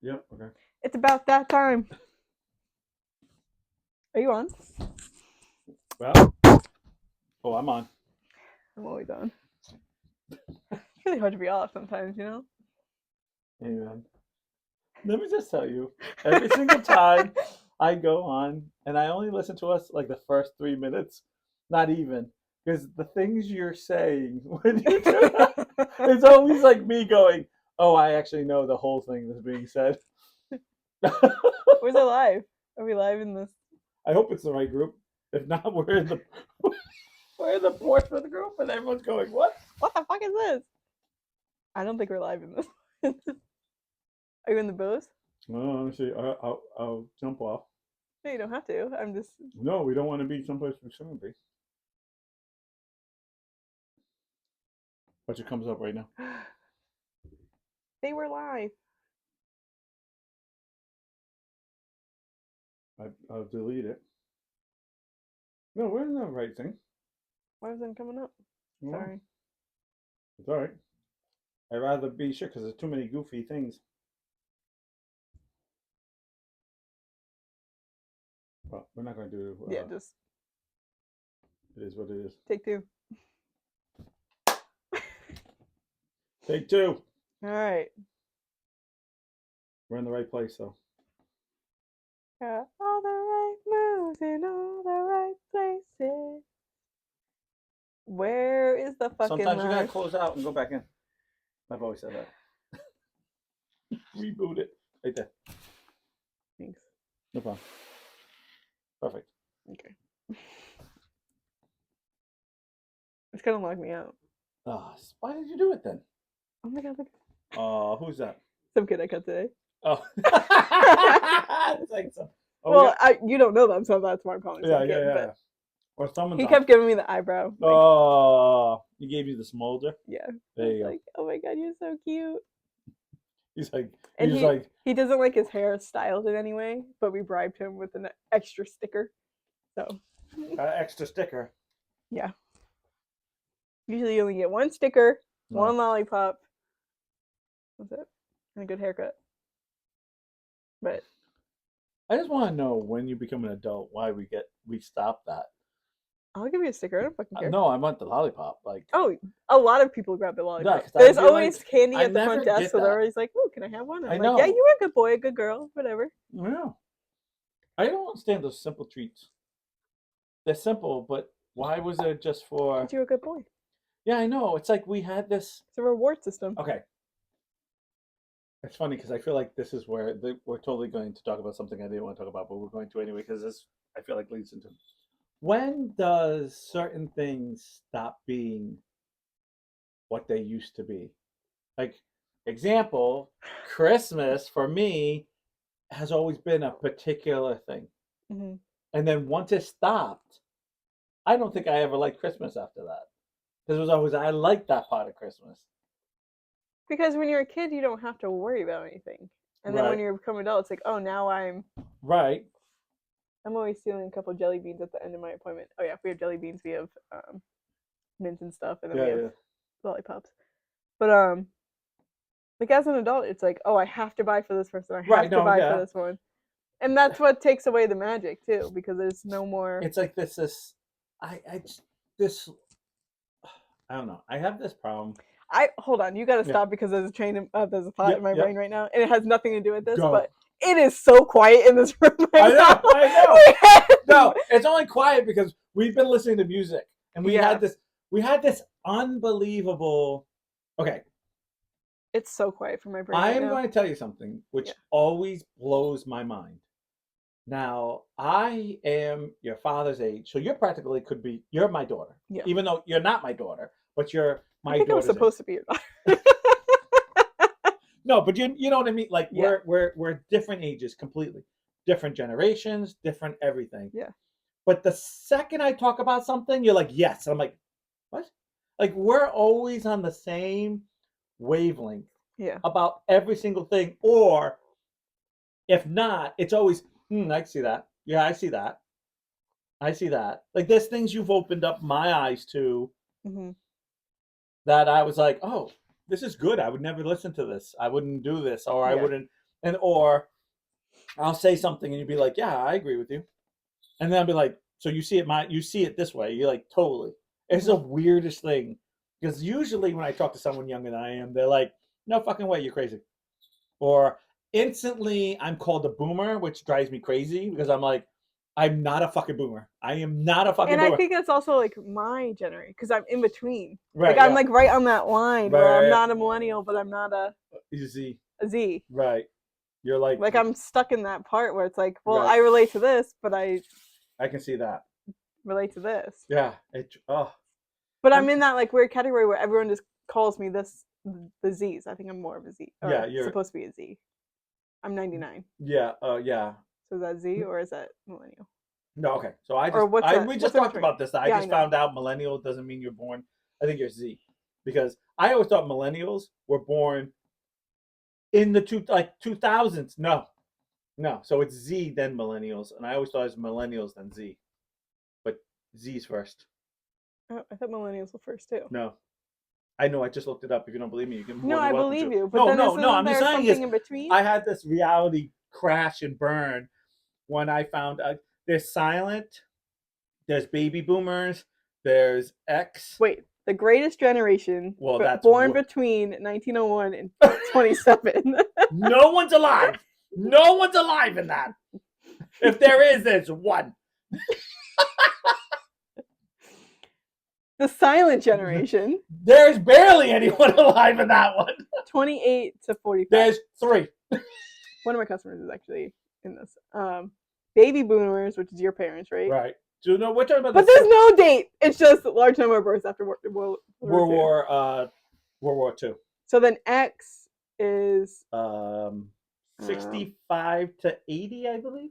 Yep. Okay. It's about that time. Are you on? Well. Oh, I'm on. I'm always on. It's really hard to be off sometimes, you know? Amen. Let me just tell you, every single time I go on, and I only listen to us like the first 3 minutes, not even, because the things you're saying when you do that, it's always like me going, "Oh, I actually know the whole thing that's being said." Where's it live? Are we live in this? I hope it's the right group. If not, we're in the Portsmouth group, and everyone's going, "What? What the fuck is this? I don't think we're live in this. Are you in the booth? Oh, let me see. I'll jump off. No, you don't have to. I'm just. No, we don't want to be someplace we shouldn't be. But it comes up right now. They were live. I'll delete it. No, we're in the right thing. Why wasn't it coming up? Well, Sorry. it's all right. I'd rather be sure because there's too many goofy things. Well, we're not going to do. Yeah, just It is what it is. take two. Take two. All right. We're in the right place, though. Got all the right moves in all the right places. Where is the fucking Sometimes you gotta live? close out and go back in. I've always said that. Reboot it right there. Thanks. No problem. Perfect. Okay. It's gonna lock me out. Why did you do it then? Oh my god, look. Who's that? Some kid I cut today. Oh, it's like some. Oh, Well, you don't know them, so that's why I'm calling yeah, some yeah, kid. yeah. But Or someone's he on. kept giving me the eyebrow. Like, Oh, he gave you the smolder. yeah. There you go. Like, oh my god, you're so cute. He's like, And he's like, he doesn't like his hair styled in any way, but we bribed him with an extra sticker. So extra sticker. yeah. Usually you only get one sticker, one lollipop. That's it. And a good haircut. But I just want to know when you become an adult why we stop that. I'll give you a sticker. I don't fucking care. No, I want the lollipop. Like, oh, a lot of people grab the lollipop. Yeah, There's always like, candy I at the front never desk, get so they're that. always like, "Oh, can I have one?" I I'm know. like, "Yeah, you were a good boy, a good girl, whatever." Yeah. I don't understand those simple treats. They're simple, but why was it just for? But you're a good boy. Yeah, I know. It's like we had this. It's a reward system. Okay. It's funny because I feel like this is where we're totally going to talk about something I didn't want to talk about, but we're going to anyway because this I feel like leads into. When does certain things stop being what they used to be? Like, example, Christmas for me has always been a particular thing. Mm-hmm. And then once it stopped, I don't think I ever liked Christmas after that. Because it was always, I liked that part of Christmas. Because when you're a kid, you don't have to worry about anything. And then when you become an adult, it's like, oh, now I'm. Right. I'm always stealing a couple jelly beans at the end of my appointment. Oh, yeah, if we have jelly beans, we have mints and stuff, and then we have lollipops. But, like, as an adult, it's like, oh, I have to buy for this person. I have to buy for this one. And that's what takes away the magic, too, because there's no more. It's like this, I don't know. I have this problem. Hold on, you gotta stop because there's a thought in my brain right now, and it has nothing to do with this, but it is so quiet in this room right now. I know. No, it's only quiet because we've been listening to music, and we had this unbelievable. Okay. It's so quiet for my brain. I am going to tell you something which always blows my mind. Now, I am your father's age, so you're my daughter. Yeah. Even though you're not my daughter, but you're my daughter. I was supposed to be your daughter. No, but you know what I mean? Like, we're different ages completely. Different generations, different everything. Yeah. But the second I talk about something, you're like, yes. And I'm like, what? Like, we're always on the same wavelength about every single thing. Or if not, it's always, I see that. Yeah, I see that. I see that. Like, there's things you've opened up my eyes to that I was like, oh, this is good. I would never listen to this. I wouldn't do this, or I wouldn't And or I'll say something and you'd be like, yeah, I agree with you. And then I'll be like, so you see it this way. You're like, totally. It's the weirdest thing. Because usually when I talk to someone younger than I am, they're like, no fucking way, you're crazy. Or instantly I'm called a boomer, which drives me crazy because I'm like, I'm not a fucking boomer. I am not a fucking And boomer. I think that's also like my generation because I'm in between. Right, like I'm like right on that line where I'm Right. not a millennial, but I'm not a Z. Z. Right. You're like I'm stuck in that part where it's like, well, Right. I relate to this, but I can see that. relate to this. Yeah. But I'm in that like weird category where everyone just calls me this the Z's. I think I'm more of a Z. Or Yeah, you're supposed to be a Z. I'm 99. Yeah. Yeah. So is that Z or is that millennial? No. Okay. So we just talked about this. I just found out millennial doesn't mean you're born. I think you're Z, because I always thought millennials were born in the 2000s. No. So it's Z then millennials, and I always thought it was millennials then Z, but Z's first. Oh, I thought millennials were first too. No. I know. I just looked it up. If you don't believe me, you can. No, I believe you. But no, then no. I'm just saying something in between. I had this reality crash and burn when I found out there's silent, there's baby boomers, there's X. Wait, the greatest generation. Well, that's born between 1901 and 27. No one's alive. No one's alive in that. If there is, there's one. The silent generation. There's barely anyone alive in that one. 28 to 45. There's 3. One of my customers is actually in this. Baby boomers, which is your parents, right? Right. So no, we're talking about. But there's no date. It's just a large number of births after World War II. So then X is 65 to 80, I believe.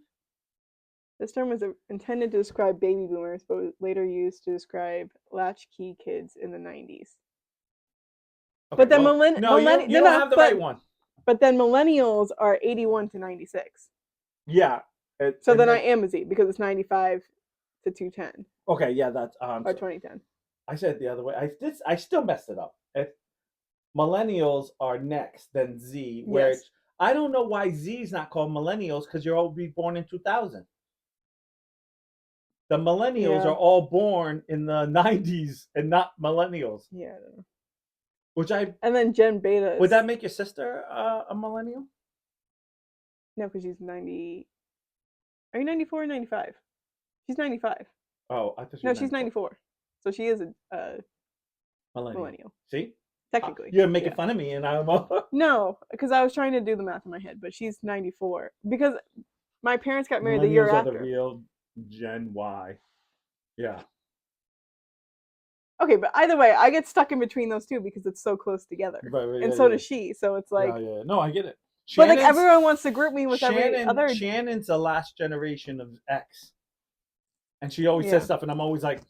This term was intended to describe baby boomers, but was later used to describe latchkey kids in the 90s. Okay, but then you don't have the right one. But then millennials are 81 to 96. Yeah. So then I am a Z because it's 95 to 210. Okay, yeah, that's or 2010. I said it the other way. I still messed it up. Millennials are next, then Z. Where I don't know why Z is not called millennials, because you're all born in 2000. The millennials are all born in the 90s and not millennials. Yeah, I don't know. And then Gen Beta. Would that make your sister a millennial? No, because she's 90. Are you 94 or 95? She's 95. Oh, I thought she was 94. No, she's 94. So she is a millennial. See? Technically. You're making fun of me, and I'm No, because I was trying to do the math in my head, but she's 94. Because my parents got married the year after. Millennials are the real Gen Y. Yeah. Okay, but either way, I get stuck in between those two because it's so close together. Right, and so does she. So it's like. Yeah. No, I get it. But like everyone wants to group me with every other. Shannon's the last generation of X. And she always says stuff, and I'm always like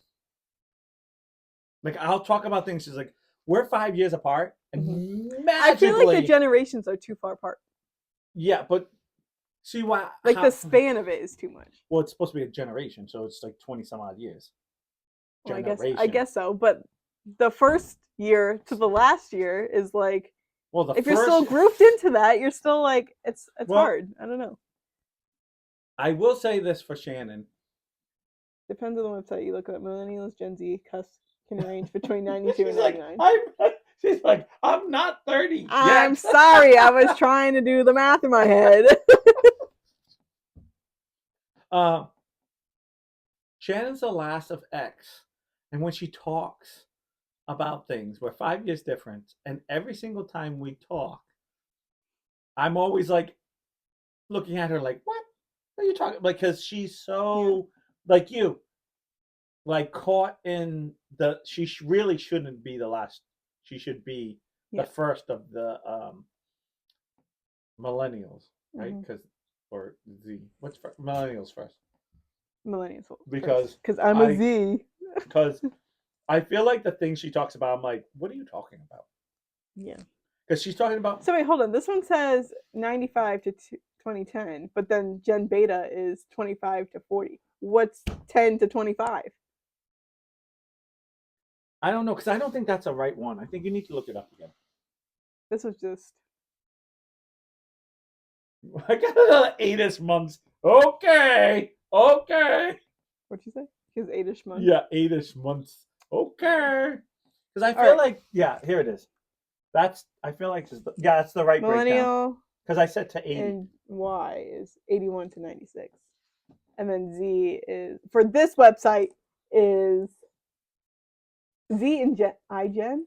I'll talk about things. She's like, we're 5 years apart. And magically, I feel like the generations are too far apart. Yeah, but see why? The span of it is too much. Well, it's supposed to be a generation, so it's like 20 some odd years. Well, I guess so. But the first year to the last year is like, well, if you're still grouped into that, you're still like, it's hard. I don't know. I will say this for Shannon. Depends on the website you look at. Millennials, Gen Z, can range between 92 and 99. She's like, I'm not 30 yet. I'm sorry. I was trying to do the math in my head. Shannon's the last of X. And when she talks about things, we're 5 years different. And every single time we talk, I'm always like looking at her like, what are you talking about? Because she's so like you, like caught in she really shouldn't be the last. She should be the first of the millennials, right? Because or Z. What's millennials first? Millennials because I'm a Z. Because I feel like the things she talks about, I'm like, what are you talking about? Yeah. Because she's talking about. So wait, hold on. This one says 95 to 2010, but then Gen Beta is 25 to 40. What's 10 to 25? I don't know, because I don't think that's a right one. I think you need to look it up again. This was just. I got another 8ish months. Okay. Okay. What'd you say? His 8ish months. Yeah, 8ish months. Okay. Because I All feel right. like, yeah, here it is. I feel like, yeah, that's the right breakdown. Millennial Because I said to 80. and Y is 81 to 96. And then Z is, for this website, is Z and iGen.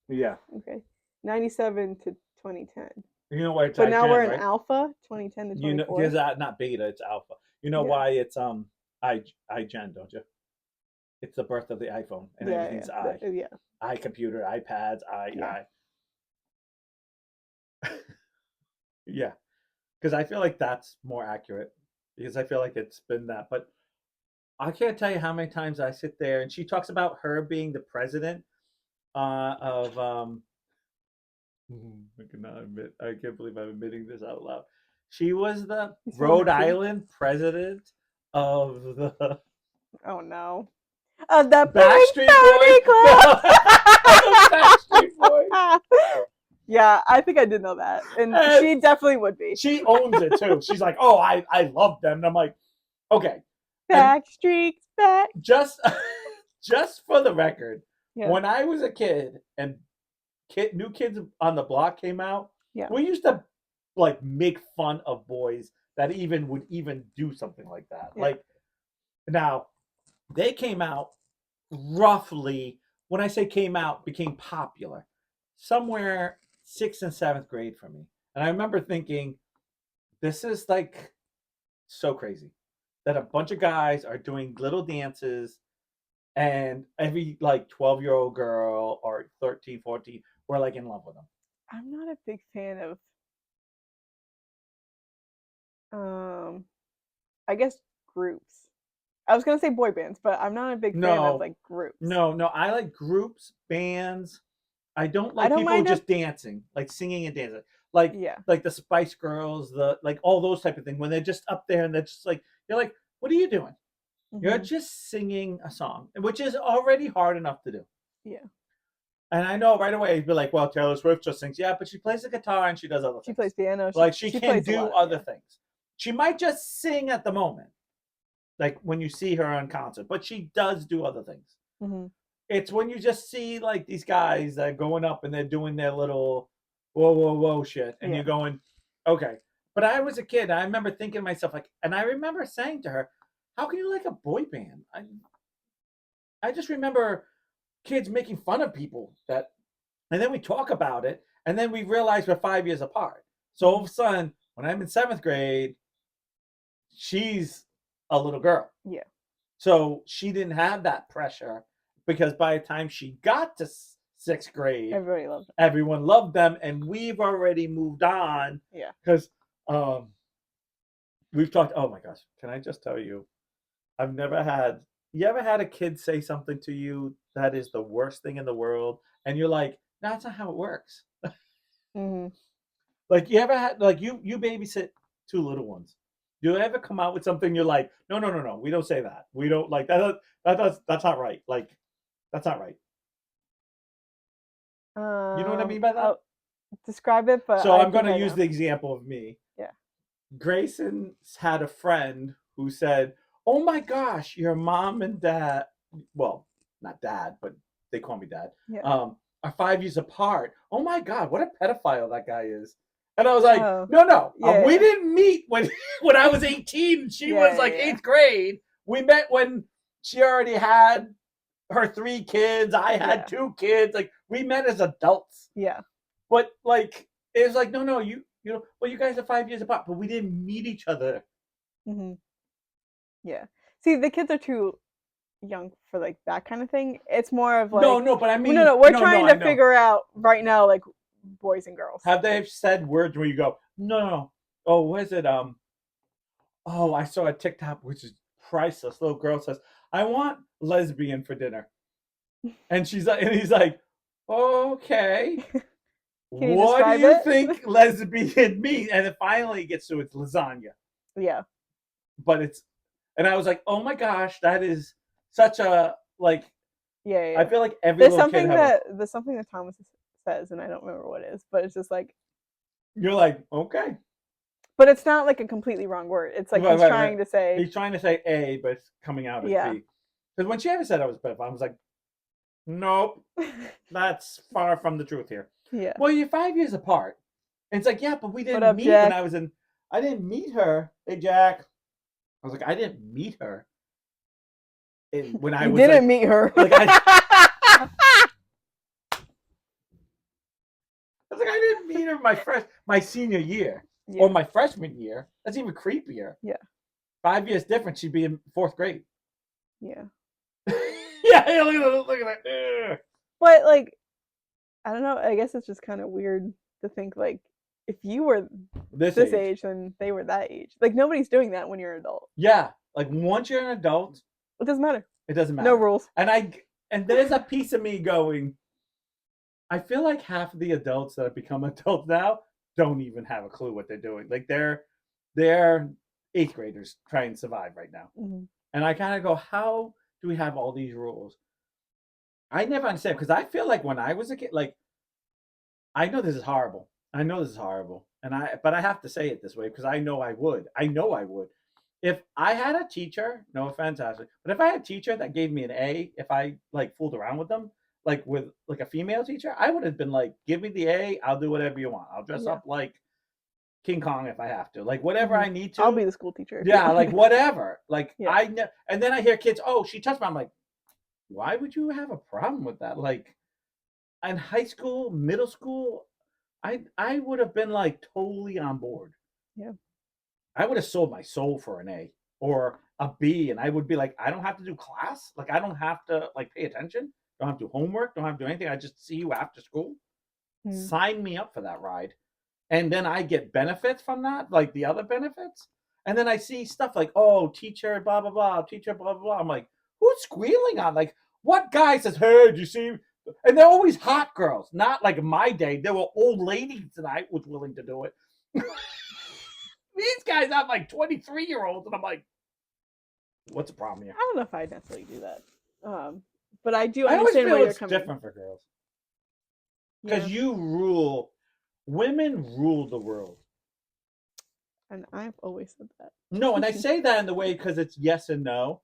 Yeah. Okay. 97 to 2010. You know why it's But now we're iGen, in right? alpha, 2010 to You know, 24. because not beta, it's alpha. You know Yeah. why it's iGen, don't you? It's the birth of the iPhone, and everything's Yeah. Yeah. iComputer, iPads, Yeah. yeah. Because I feel like that's more accurate. Because I feel like it's been that, but I can't tell you how many times I sit there and she talks about her being the president of I cannot admit, I can't believe I'm admitting this out loud. She was the He's Rhode fancy. Island president of the Oh no. The Backstreet Boys. No, of the Backstreet Boys. Yeah, I think I did know that, and she definitely would be. She owns it too. She's like, "Oh, I love them," and I'm like, "Okay." And Backstreet's back. just just for the record, Yeah. when I was a kid and New Kids on the Block came out, Yeah. we used to like make fun of boys that would even do something like that. Yeah. Like now, they came out roughly, when I say came out, became popular somewhere 6th and 7th grade for me. And I remember thinking, this is like so crazy that a bunch of guys are doing little dances and every like 12-year-old girl or 13, 14, we're like in love with them. I'm not a big fan of I guess groups. I was gonna say boy bands, but I'm not a big fan of like groups. No, I like groups, bands. I don't I like don't people mind just dancing, like singing and dancing, like Yeah. like the Spice Girls, the like all those type of things. When they're just up there and they're just like, you're like, what are you doing? You're just singing a song, which is already hard enough to do. Yeah. And I know right away you'd be like, well, Taylor Swift just sings. Yeah, but she plays the guitar and she does other She things. plays piano. Like she can plays a do lot, other yeah. things. She might just sing at the moment, like when you see her on concert, but she does do other things. It's when you just see like these guys that are going up and they're doing their little whoa, whoa, whoa shit. And you're going, okay. But I was a kid. I remember thinking to myself, like, and I remember saying to her, how can you like a boy band? I just remember kids making fun of people that, and then we talk about it, and then we realize we're 5 years apart. So all of a sudden, when I'm in 7th grade, she's a little girl. Yeah. So she didn't have that pressure because by the time she got to 6th grade, everyone loved them, and we've already moved on. Yeah. Because we've talked. Oh my gosh! Can I just tell you? I've never had. You ever had a kid say something to you that is the worst thing in the world, and you're like, no, "That's not how it works." Like you ever had like you babysit 2 little ones. Do you ever come out with something you're like, no, we don't say that. We don't like that. That's not right. Like that's not right. You know what I mean by that? Describe it, but so I'm going to use the example of me. Yeah. Grayson had a friend who said, "Oh my gosh, your mom and dad, well, not dad, but they call me dad, are 5 years apart. Oh my God, what a pedophile that guy is." And I was like, no, we didn't meet when I was 18. She was like 8th grade. We met when she already had her 3 kids. I had 2 kids. Like we met as adults. Yeah. But like it was like, no, you know, well, you guys are 5 years apart, but we didn't meet each other. Yeah. See, the kids are too young for like that kind of thing. It's more of like no, but I mean, no. We're trying to figure out right now, like boys and girls. Have they said words where you go, no? Oh, what is it? Oh, I saw a TikTok which is priceless. Little girl says, "I want lesbian for dinner," and she's like, and he's like, "Okay." What do you think lesbian means? And it finally gets to it's lasagna. Yeah. But it's, and I was like, oh my gosh, that is such a like. Yeah. I feel like there's something that Thomas says, and I don't remember what it is, but it's just like you're like, okay. But it's not like a completely wrong word. It's like he's trying to say. He's trying to say A, but it's coming out as B. Because when she ever said I was a pedophile, I was like, nope, that's far from the truth here. Yeah. Well, you're 5 years apart. And it's like, yeah, but we didn't meet Jack? when I was in. I didn't meet her. Hey, Jack. I was like, I didn't meet her. When I you was didn't meet her. Like I was like, I didn't meet her my senior year or my freshman year. That's even creepier. Yeah. 5 years difference. She'd be in 4th grade. Yeah. Yeah. Look at that. But like, I don't know. I guess it's just kind of weird to think like if you were this age, then they were that age. Like nobody's doing that when you're an adult. Yeah. Like once you're an adult, it doesn't matter. It doesn't matter. No rules. And there's a piece of me going, I feel like half of the adults that have become adults now don't even have a clue what they're doing. Like they're 8th graders trying to survive right now. Mm-hmm. And I kind of go, how do we have all these rules? I never understand because I feel like when I was a kid, like I know this is horrible. But I have to say it this way because I know I would. If I had a teacher, no offense, Ashley, but if I had a teacher that gave me an A, if I like fooled around with them, like with like a female teacher, I would have been like, give me the A, I'll do whatever you want. I'll dress up like King Kong if I have to. Like whatever I need to. I'll be the school teacher. Yeah, like whatever. Like and then I hear kids, oh, she touched me. I'm like, why would you have a problem with that? Like in high school, middle school, I would have been like totally on board. Yeah. I would have sold my soul for an A or a B, and I would be like, I don't have to do class. Like, I don't have to like pay attention. Don't have to do homework. Don't have to do anything. I just see you after school. Sign me up for that ride, and then I get benefits from that, like the other benefits. And then I see stuff like, oh, teacher, blah blah blah, teacher, blah blah blah. I'm like, who's squealing on? Like, what guy says, hey, did you see? And they're always hot girls. Not like in my day. There were old ladies that I was willing to do it. These guys have like 23-year-olds, and I'm like, what's the problem here? I don't know if I necessarily do that. But I do understand where you're coming. It's different for girls. Because you rule. Women rule the world. And I've always said that. No, and I say that in the way because it's yes and no.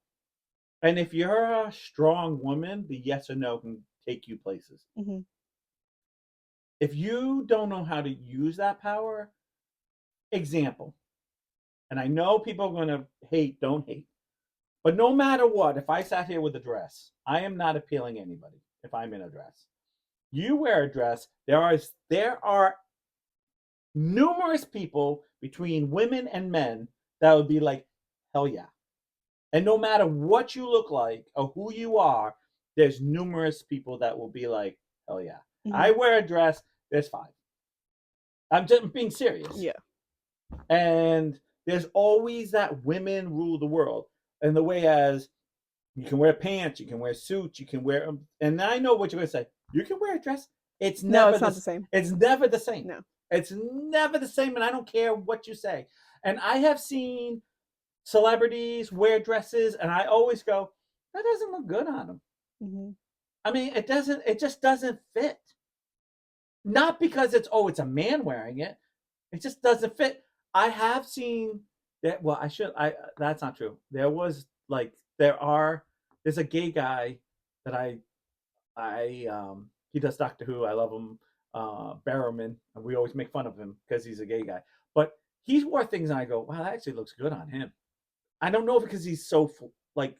And if you're a strong woman, the yes or no can take you places. Mm-hmm. If you don't know how to use that power, example, and I know people are going to don't hate, but no matter what, if I sat here with a dress, I am not appealing to anybody if I'm in a dress. You wear a dress, there are numerous people between women and men that would be like, hell yeah. And no matter what you look like or who you are, there's numerous people that will be like, hell yeah. Mm-hmm. I wear a dress, there's 5. I'm just being serious. Yeah. And there's always that women rule the world. And the way as you can wear pants, you can wear suits, you can wear, and I know what you're going to say. You can wear a dress. It's never not the same. It's never the same. No. It's never the same, and I don't care what you say. And I have seen celebrities wear dresses, and I always go, that doesn't look good on them. Mm-hmm. I mean, it just doesn't fit. Not because it's a man wearing it. It just doesn't fit. I have seen that. Well, that's not true. There's a gay guy that he does Doctor Who. I love him, Barrowman, and we always make fun of him because he's a gay guy. But he wore things, and I go, wow, that actually looks good on him. I don't know because he's so like.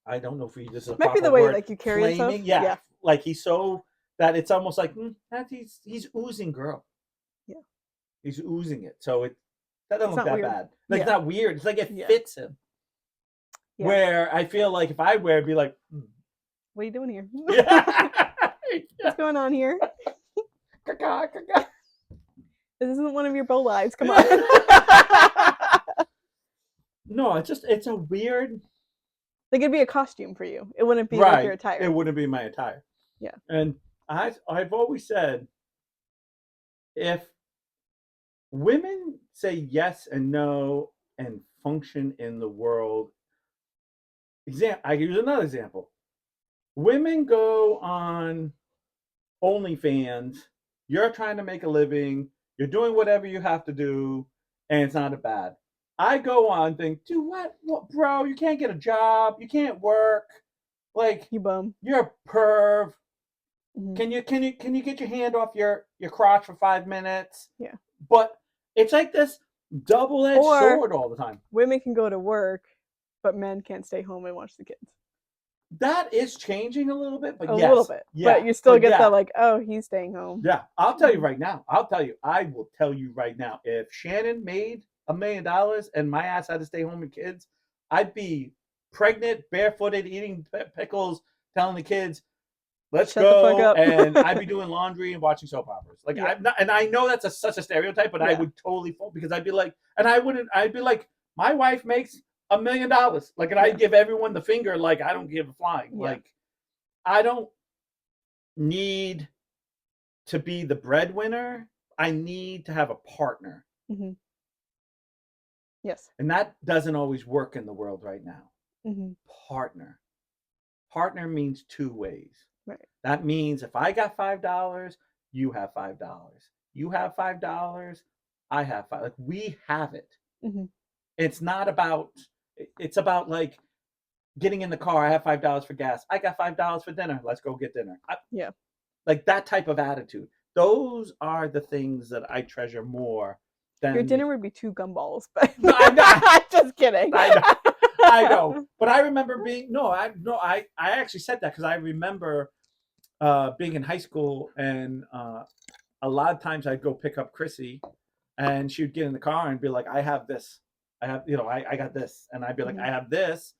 I don't know if he just might be the way like you carry yourself. Yeah, like he's so that it's almost like that he's oozing girl. Yeah, he's oozing it. So that doesn't look that weird. Bad. Like it's not weird. It's like it fits him. Yeah. Where I feel like if I wear, it'd be like, what are you doing here? Yeah. What's going on here? This isn't one of your bow lives. Come on. No, it's a weird. Like it'd be a costume for you. It wouldn't be like your attire. It wouldn't be my attire. Yeah. And I've always said, if women say yes and no and function in the world, I use another example. Women go on OnlyFans. You're trying to make a living. You're doing whatever you have to do. and it's not a bad. I go on and think, dude, what, bro? You can't get a job. You can't work. Like, You bum. you're a perv. Mm-hmm. Can you get your hand off your crotch for 5 minutes? Yeah. But it's like this double-edged sword all the time. Women can go to work, but men can't stay home and watch the kids. That is changing a little bit, but A yes, little bit. yeah, but you still get yeah. that like, oh, he's staying home. Yeah, I'll tell you right now. I will tell you right now. If Shannon made $1 million and my ass had to stay home with kids, I'd be pregnant, barefooted, eating pickles, telling the kids, "Let's Shut the fuck go," up. and I'd be doing laundry and watching soap operas. Like, Yeah. I'm not, and I know that's such a stereotype, but I would totally fall because I'd be like, and I wouldn't. I'd be like, my wife makes $1 million, like, and I'd give everyone the finger, like I don't give a flying. Yeah. Like, I don't need to be the breadwinner. I need to have a partner. Mm-hmm. Yes. And that doesn't always work in the world right now. Mm-hmm. Partner. Partner means two ways. Right. That means if I got $5, you have $5. You have $5, I have $5. Like, we have it. Mm-hmm. It's not about, it's about like getting in the car. I have $5 for gas. I got $5 for dinner. Let's go get dinner. Yeah. Like that type of attitude. Those are the things that I treasure more than your dinner would be 2 gumballs, but no, I know. Just kidding. I know. But I remember being I actually said that because I remember being in high school and a lot of times I'd go pick up Chrissy and she'd get in the car and be like, I have this. I have, I got this. And I'd be like, I have this.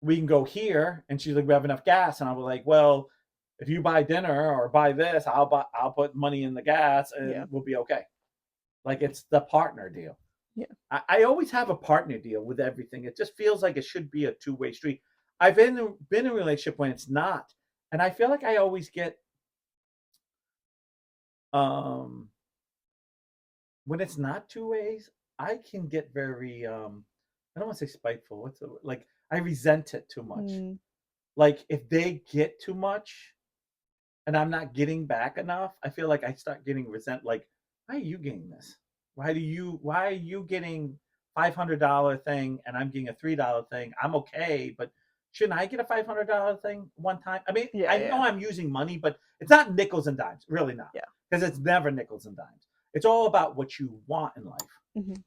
We can go here. And she's like, we have enough gas. And I was like, well, if you buy dinner or buy this, I'll put money in the gas and we'll be okay. Like, it's the partner deal. Yeah. I always have a partner deal with everything. It just feels like it should be a two-way street. I've been in a relationship when it's not. And I feel like I always get when it's not two ways, I can get very I don't want to say spiteful. Like, I resent it too much. Like, if they get too much and I'm not getting back enough, I feel like I start getting resent. Like, why are you getting this? Why are you getting $500 thing and I'm getting a $3 thing? I'm okay, but shouldn't I get a $500 thing one time? I mean, I know I'm using money, but it's not nickels and dimes, really not. Yeah. Because it's never nickels and dimes. It's all about what you want in life.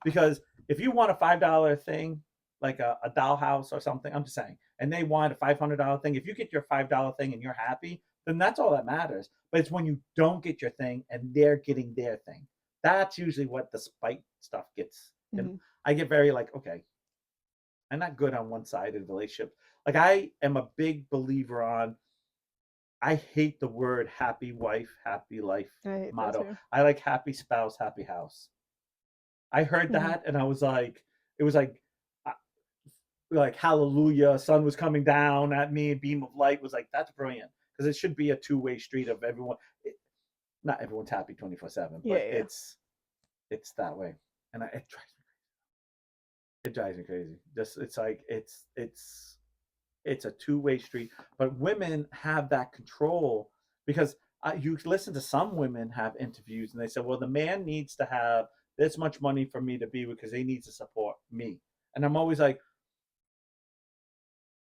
Because if you want a $5 thing, like a dollhouse or something, I'm just saying, and they want a $500 thing, if you get your $5 thing and you're happy, then that's all that matters. But it's when you don't get your thing and they're getting their thing. That's usually what the spite stuff gets. And I get very like, okay, I'm not good on one side of the relationship. Like, I am a big believer on, I hate the word happy wife, happy life motto. I like happy spouse, happy house. I heard that and I was like, it was like hallelujah, sun was coming down at me, a beam of light. Was like, that's brilliant, because it should be a two-way street of everyone. Not everyone's happy 24/7, but it's that way, and it drives me crazy. Just, it's like it's a two-way street, but women have that control because you listen to some women have interviews and they say, well, the man needs to have this much money for me to be with because he needs to support me, and I'm always like,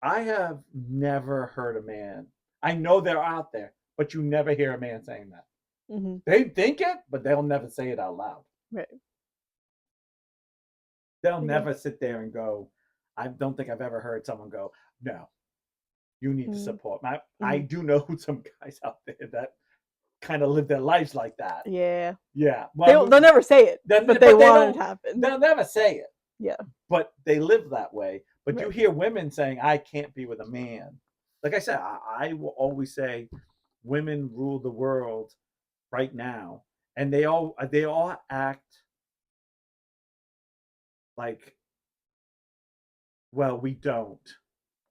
I have never heard a man. I know they're out there, but you never hear a man saying that. They think it, but they'll never say it out loud. Right. They'll never sit there and go, I don't think I've ever heard someone go, no, you need to support. I do know some guys out there that kind of live their lives like that. Yeah. Yeah. Well, they'll never say it, but they want it to happen. They'll never say it. Yeah. But they live that way. But you hear women saying, I can't be with a man. Like I said, I will always say women rule the world right now. And they all act like, well, we don't.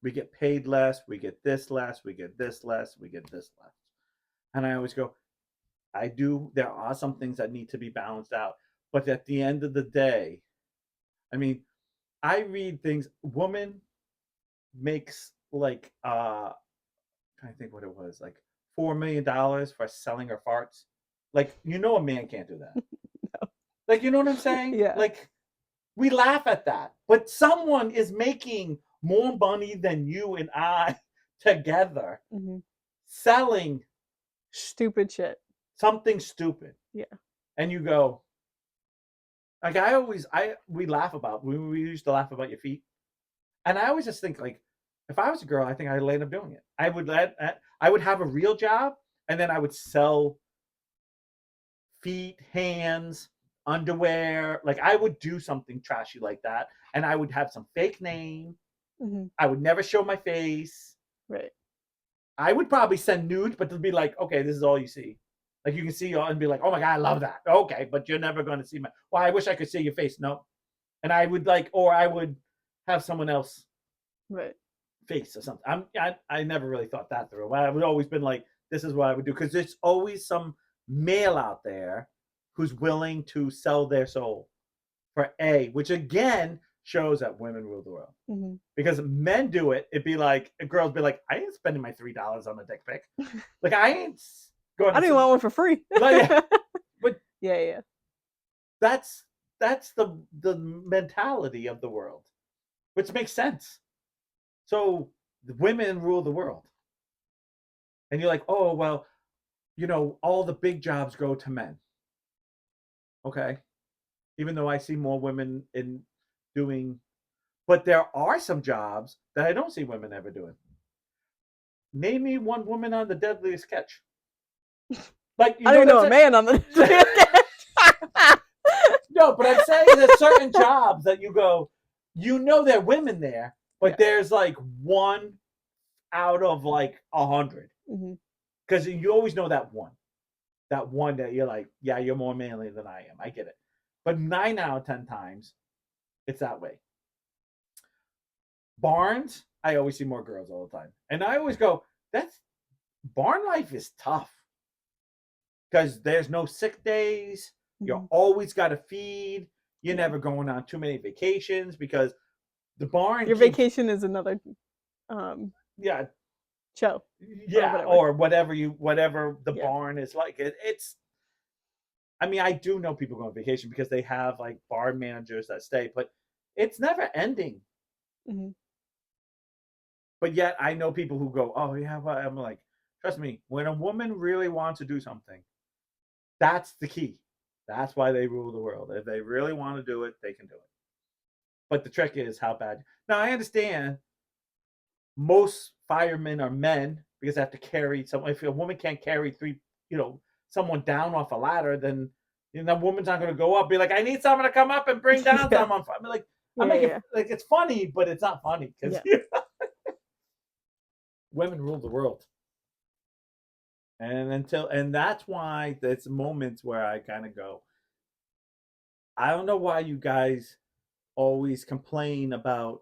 We get paid less, we get this less, we get this less, we get this less. And I always go, there are some things that need to be balanced out. But at the end of the day, I mean, I read things, woman makes like trying to think what it was, like $4 million for selling her farts. Like, a man can't do that. No. Like, you know what I'm saying? Yeah. Like, we laugh at that, but someone is making more money than you and I together selling stupid shit. something stupid. Yeah. And you go, like, we laugh about, we used to laugh about your feet. And I always just think, like, if I was a girl, I think I'd end up doing it. I would have a real job, and then I would sell feet, hands, underwear. Like, I would do something trashy like that, and I would have some fake name. I would never show my face. Right. I would probably send nudes, but they'd be like, okay, this is all you see. Like, you can see all and be like, oh my God, I love that. Okay, but you're never going to see my, well, I wish I could see your face. No. And I would like, or I would have someone else Right. face or something. I never really thought that through. I would always been like, this is what I would do. Because there's always some male out there who's willing to sell their soul for which again shows that women rule the world. Because men do it, it'd be like, girls be like, I ain't spending my $3 on a dick pic. Like, I ain't going. I didn't want one for free. Yeah. But yeah. That's the mentality of the world, which makes sense. So the women rule the world, and you're like, oh well, all the big jobs go to men. Okay, even though I see more women in doing, but there are some jobs that I don't see women ever doing. Name me one woman on the Deadliest Catch. Like, I don't know a man on the Deadliest Catch. No, but I'm saying there's certain jobs that you go, there are women there, but there's like one out of like 100. Because you always know that one that you're like, yeah, you're more manly than I am. I get it. But 9 out of 10 times, it's that way. Barns, I always see more girls all the time. And I always go, barn life is tough. Because there's no sick days. You always got to feed. You're never going on too many vacations because the barn. Your vacation is another show. Or whatever the barn is like. It's. I mean, I do know people go on vacation because they have like barn managers that stay, but it's never ending. But yet, I know people who go, "Oh yeah," but I'm like, trust me, when a woman really wants to do something, that's the key. That's why they rule the world. If they really want to do it, they can do it. But the trick is how bad. Now, I understand most firemen are men because they have to carry someone. If a woman can't carry someone down off a ladder, then the woman's not going to go up. Be like, I need someone to come up and bring down someone. I mean, like, I'm making like it's funny, but it's not funny because women rule the world. And that's why there's moments where I kind of go, I don't know why you guys always complain about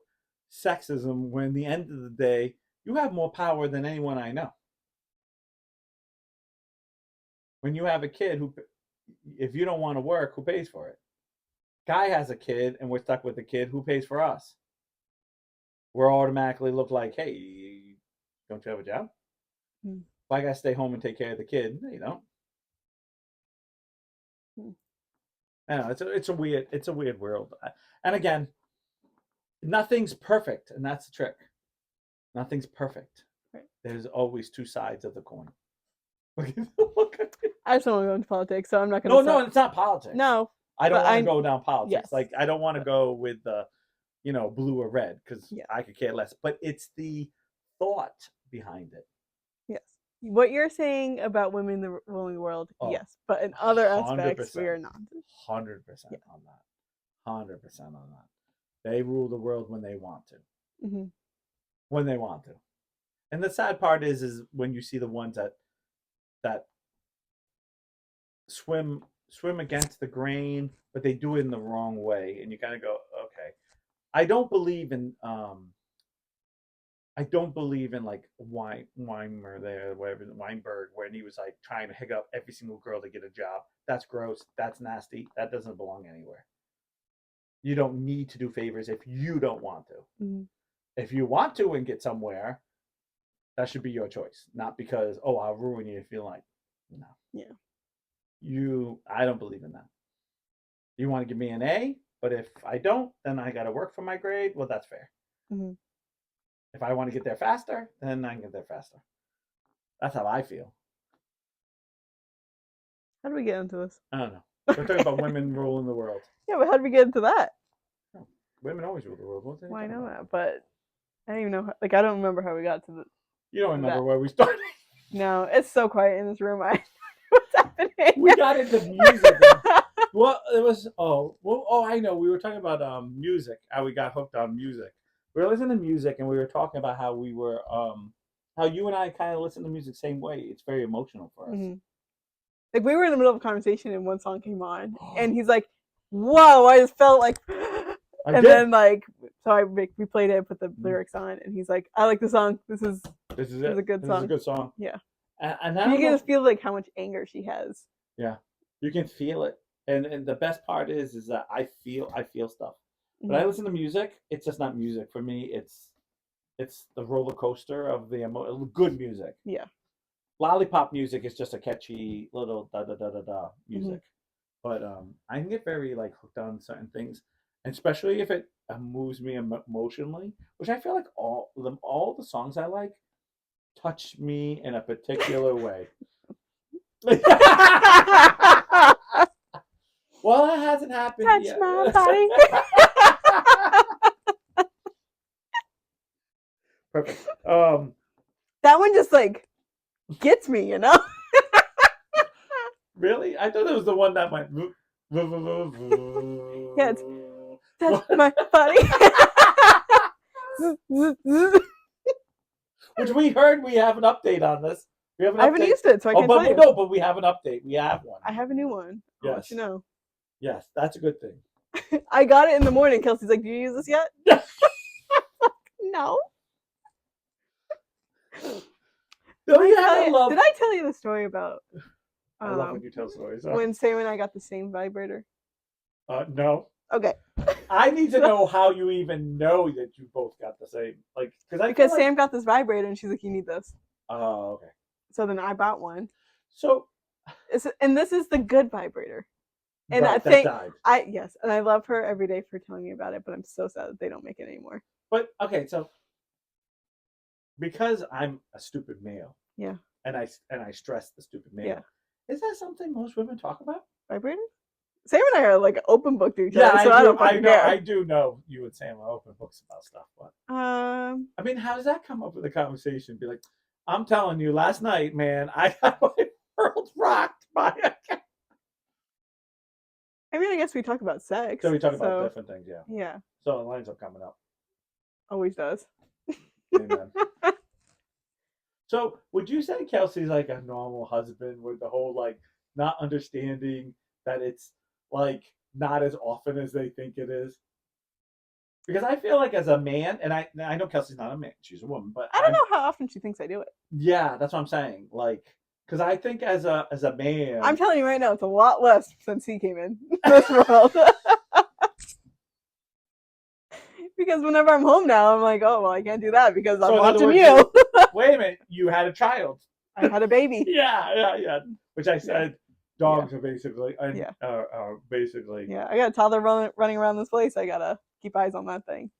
sexism when at the end of the day, you have more power than anyone I know. When you have a kid if you don't want to work, who pays for it? Guy has a kid and we're stuck with the kid, who pays for us? We're automatically look like, hey, don't you have a job? If I got to stay home and take care of the kid, no, you don't. I know it's a weird world. And again, nothing's perfect, and that's the trick. Nothing's perfect. Right. There's always two sides of the coin. I just don't want to go into politics, so I'm not going to. No, it's not politics. No, I don't want to go down politics. Yes. Like, I don't want to go with the, blue or red because I could care less. But it's the thought behind it. Yes. What you're saying about women ruling the world, yes, but in other aspects, we are not. 100% on that. 100% on that. They rule the world when they want to. When they want to. And the sad part is when you see the ones that swim against the grain, but they do it in the wrong way, and you kind of go, okay. I don't believe in like Weimer there, whatever, Weinberg, when he was like trying to hook up every single girl to get a job. That's gross. That's nasty. That doesn't belong anywhere. You don't need to do favors if you don't want to. If you want to and get somewhere, that should be your choice, not because, oh, I'll ruin you if you like. No. Yeah. I don't believe in that. You want to give me an A, but if I don't, then I got to work for my grade. Well, that's fair. Mm-hmm. If I want to get there faster, then I can get there faster. That's how I feel. How do we get into this? I don't know. We're talking about women ruling the world. Yeah, but how did we get into that? Oh, women always rule the world. Well, I know that, but I don't even know. Like, I don't remember how we got to the. You don't remember where we started? No, it's so quiet in this room. I don't know what's happening. We got into music. Well, it was I know. We were talking about music. How we got hooked on music. We were listening to music, and we were talking about how we were how you and I kind of listen to music same way. It's very emotional for us. Mm-hmm. Like, we were in the middle of a conversation, and one song came on, and he's like, "Whoa!" I just felt like, then like, so we played it, put the lyrics on, and he's like, "I like the song. This is a good song. This is a good song." Yeah, and you can just feel like how much anger she has. Yeah, you can feel it, and the best part is that I feel stuff. But I listen to music. It's just not music for me. It's the roller coaster of the good music. Yeah. Lollipop music is just a catchy little da da da da da music. But I can get very like hooked on certain things, and especially if it moves me emotionally, which I feel like all the songs I like touch me in a particular way. Well, it hasn't happened touch yet. My body. Perfect. That one just like gets me, you know. Really? I thought it was the one that went. Yeah, it's touch my body. Which we heard. We have an update on this. We have an update. I haven't used it, so I can't tell you. No, but we have an update. We have one. I have a new one. I'll let you know. Yes, that's a good thing. I got it in the morning. Kelsey's like, "Do you use this yet?" No. Did I tell you the story about? I love when you tell stories. When Sam and I got the same vibrator. No. Okay. I need to know how you even know that you both got the same. Like, because Sam got this vibrator and she's like, "You need this." Oh, okay. So then I bought one. So, and this is the good vibrator. And right, I think yes, and I love her every day for telling me about it, but I'm so sad that they don't make it anymore. But okay, so because I'm a stupid male, yeah, and I stress the stupid male. Yeah. Is that something most women talk about? Vibrators? Sam and I are like open book to each other, so I don't fucking care. I do know you and Sam are open books about stuff, but I mean, how does that come up with a conversation? Be like, I'm telling you, last night, man, I got my world rocked by a cat. I mean, I guess we talk about sex. So we talk about different things, yeah. Yeah. So it lines up coming up. Always does. Amen. So would you say Kelsey's like a normal husband with the whole like not understanding that it's like not as often as they think it is? Because I feel like as a man, and I know Kelsey's not a man, she's a woman, but I don't know how often she thinks I do it. Yeah, that's what I'm saying. Like, because I think as a man, I'm telling you right now, it's a lot less since he came in this world. Because whenever I'm home now, I'm like, oh well, I can't do that because I'm watching you. Wait a minute, you had a child. I had a baby. Yeah. Which I said, dogs are basically, basically. Yeah, I got a toddler running around this place. I gotta keep eyes on that thing.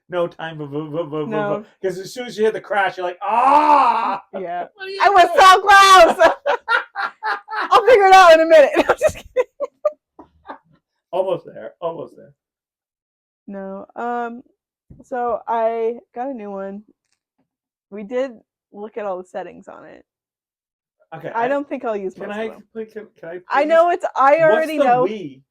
No time for no. Because as soon as you hear the crash, you're like, ah! Yeah. I was so close! I'll figure it out in a minute. I'm just kidding. Almost there. No. So I got a new one. We did look at all the settings on it. Okay. I don't think I'll use most of them. Can I I know it's. I already know. We?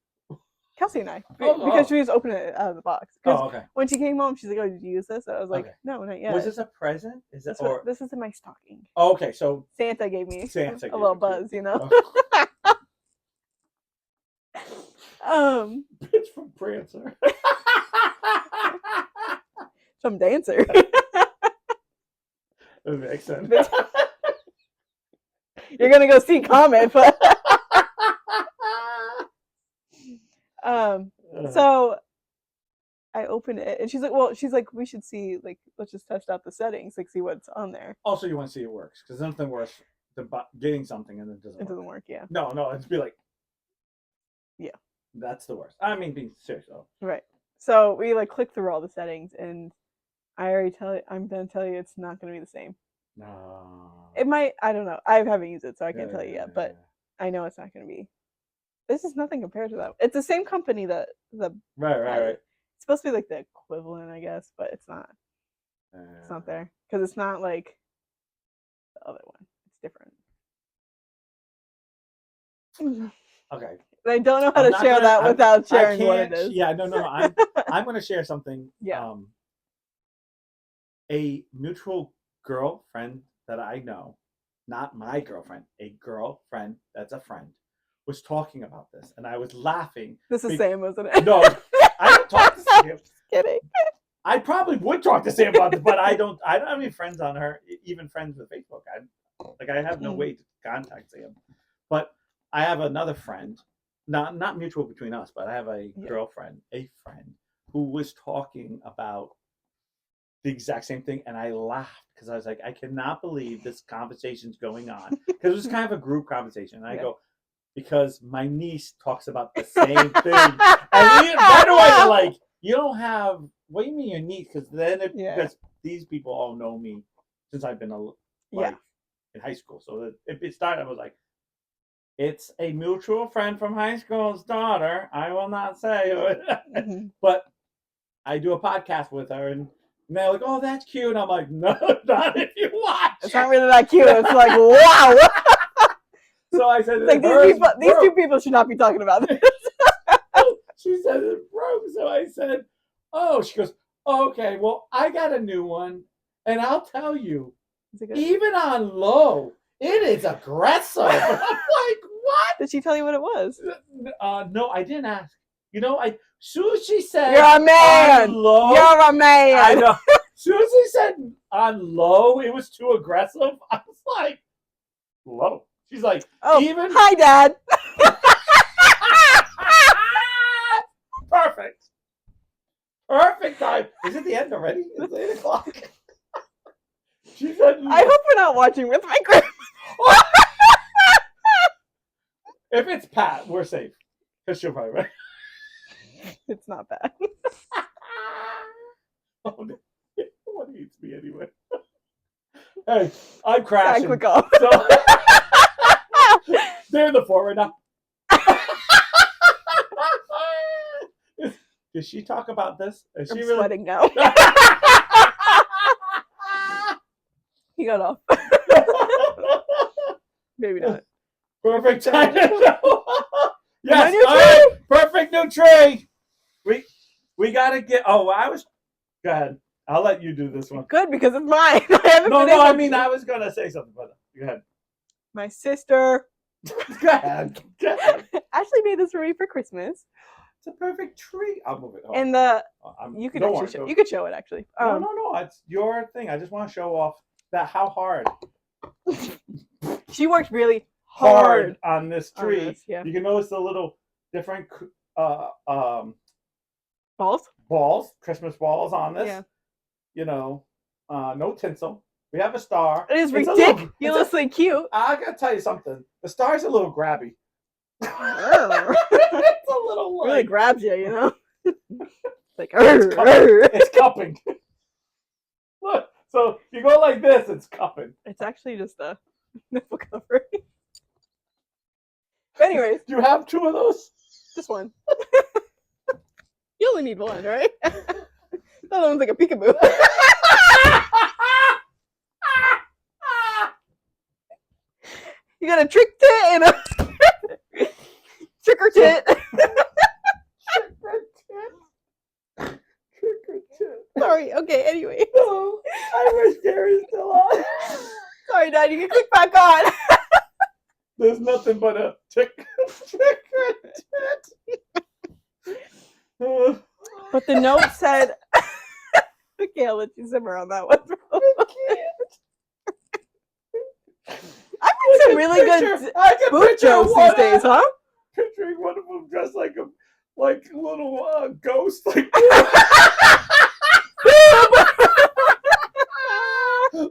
Kelsey and I, because she just opened it out of the box. Okay. When she came home, she's like, "Oh, did you use this?" And I was like, "No, not yet." Was this a present? Is it this is in my stocking? Oh, okay, so Santa gave me a little buzz, you know. It's from Prancer. Some dancer. That makes sense. You're gonna go see Comet, but so I opened it and she's like, we should see, like, let's just test out the settings, like see what's on there. Also, you want to see it works because nothing worse. getting something and it doesn't. It doesn't work. Yeah. No, it'd be like. Yeah. That's the worst. I mean, being serious though. Right. So we like click through all the settings, and I already I'm gonna tell you it's not gonna be the same. No. It might. I don't know. I haven't used it, so I can't tell you yet. But I know it's not gonna be. This is nothing compared to that. It's the same company that the right. It's supposed to be like the equivalent, I guess, but it's not. It's not there because it's not like the other one. It's different. Okay. I don't know how to share that without sharing what it is. Yeah, no. I'm going to share something. Yeah. A mutual girlfriend that I know, not my girlfriend, a girlfriend that's a friend, was talking about this, and I was laughing. This is Sam, isn't it? No, I don't talk to Sam. Just kidding. I probably would talk to Sam about this, but I don't have any friends on her, even friends with Facebook. I have no way to contact Sam. But I have another friend, not mutual between us, but I have a girlfriend, a friend, who was talking about the exact same thing, and I laughed because I was like, I cannot believe this conversation's going on, because it was kind of a group conversation. And I go, because my niece talks about the same thing, and right away they're like, you don't have, what do you mean your niece? Because because these people all know me since I've been in high school. So it started, I was like, it's a mutual friend from high school's daughter. I will not say who, but I do a podcast with her, and they're like, oh, that's cute. I'm like, no, not if you watch. It's not really that cute. It's like, wow. So I said, like these two people should not be talking about this. She said it broke. So I said, oh, she goes, okay, well, I got a new one, and I'll tell you, even on low, it is aggressive. I'm like, what? Did she tell you what it was? No, I didn't ask. You know, soon as she said, you're a man. Low, you're a man. I know. Soon as she said on low, it was too aggressive. I was like, low. She's like, oh, even. Hi, Dad. Perfect time. Is it the end already? It's 8:00. She said, I hope we're not watching with my grandma. If it's Pat, we're safe. Because she'll probably right. It's not bad. What eats me anyway? Hey, I'm crashing. Quick off. So, they're in the fort right now. Did she talk about this? Is she I'm sweating now. He got off. Maybe not. Perfect time to show. Yes, all right. Perfect new trade. We gotta get. Oh, Go ahead. I'll let you do this one. Good, because it's mine. I mean, I was gonna say something, but go ahead. My sister. Go ahead. Ashley made this for me for Christmas. It's a perfect tree. I'll move it. And you could actually you could show it actually. No, it's your thing. I just want to show off how hard. She worked really hard on this tree. On this, yeah. You can notice the little different balls, Christmas balls on this. Yeah. You know, no tinsel. We have a star. It is ridiculously cute. I gotta tell you something. The star's a little grabby. It's a little really grabs you, you know. Like it's cupping. Look, so you go like this, it's cupping. It's actually just a nipple covering. But anyways, do you have two of those? Just one. You only need one, right? The other one's like a peekaboo. You got a trick tit and a tricker tit. Sorry, okay, anyway. No, I wish Gary's still on. Sorry, Dad, you can click back on. There's nothing but a tricker tit. But the note said, okay, I'll let you simmer on that one. I think some really good boot jokes these days, huh? Picturing one of them dressed like a little ghost, like.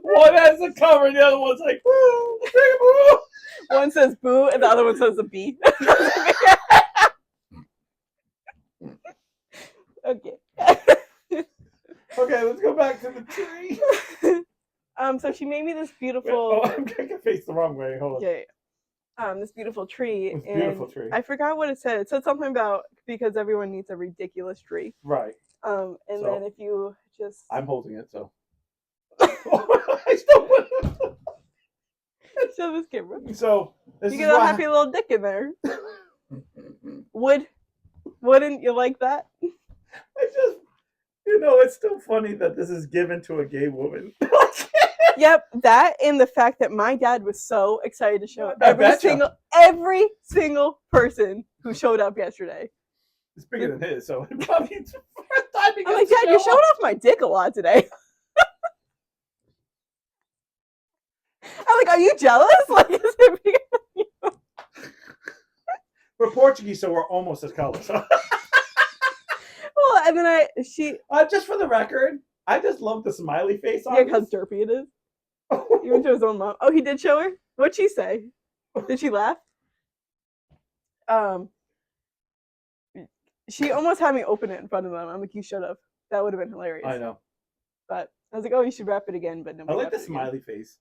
One has a cover, and the other one's like, boo, boo. One says boo, and the other one says a bee. Okay. Okay, let's go back to the tree. So she made me this beautiful. Oh, I'm gonna face the wrong way. Hold on. Yeah. This beautiful tree. This beautiful tree. I forgot what it said. It said something about because everyone needs a ridiculous tree. Right. And so, then if you just. I'm holding it, so. I still want to show this camera. So this you get a happy little dick in there. Wouldn't you like that? I just, it's still funny that this is given to a gay woman. Yep, that and the fact that my dad was so excited to show up. Every single person who showed up yesterday. It's bigger than his, so it probably it's the first time he I'm like, Dad, you're showing off my dick a lot today. I'm like, are you jealous? Like, is it bigger than you? We're Portuguese, so we're almost as colors. Well, and then just for the record, I just love the smiley face on. Yeah, how derpy it is. Even to his own mom. Oh, he did show her? What'd she say? Did she laugh? She almost had me open it in front of them. I'm like, you should have. That would have been hilarious. I know. But I was like, oh, you should wrap it again. But nobody. I like the smiley face.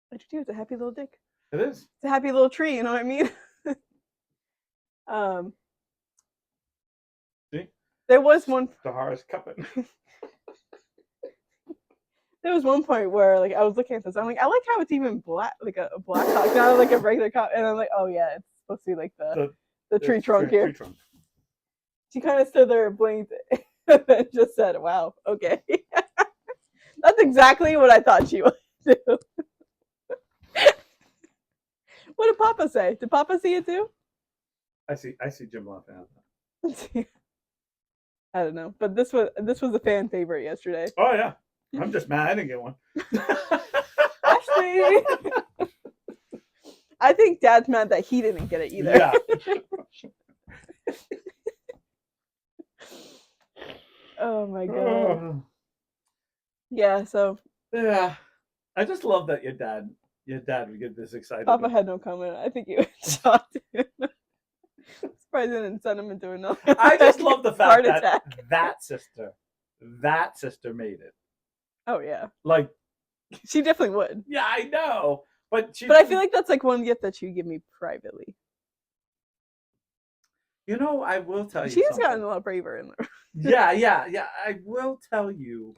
What you do? It's a happy little dick. It is. It's a happy little tree. You know what I mean? See? There was one. Tahara's cupping. There was one point where like I was looking at this. I'm like, I like how it's even black, like a black cock, not like a regular cock. And I'm like, oh yeah, it's supposed to be like the tree trunk here. Tree trunk. She kind of stood there and blinked and then just said, wow, okay. That's exactly what I thought she would do. What did Papa say? Did Papa see it too? I see Jim laughing at that. I don't know. But this was a fan favorite yesterday. Oh yeah. I'm just mad I didn't get one. Ashley! I think Dad's mad that he didn't get it either. Yeah. Oh my god. Yeah, so. Yeah. I just love that your dad would get this excited. Papa had no comment. I think he was shocked. Surprised I didn't send him into another. I just love the fact that sister made it. Oh yeah. Like she definitely would. Yeah, I know. But I feel like that's like one gift that she'd give me privately. I will tell you. She's gotten a lot braver in there. Yeah. I will tell you.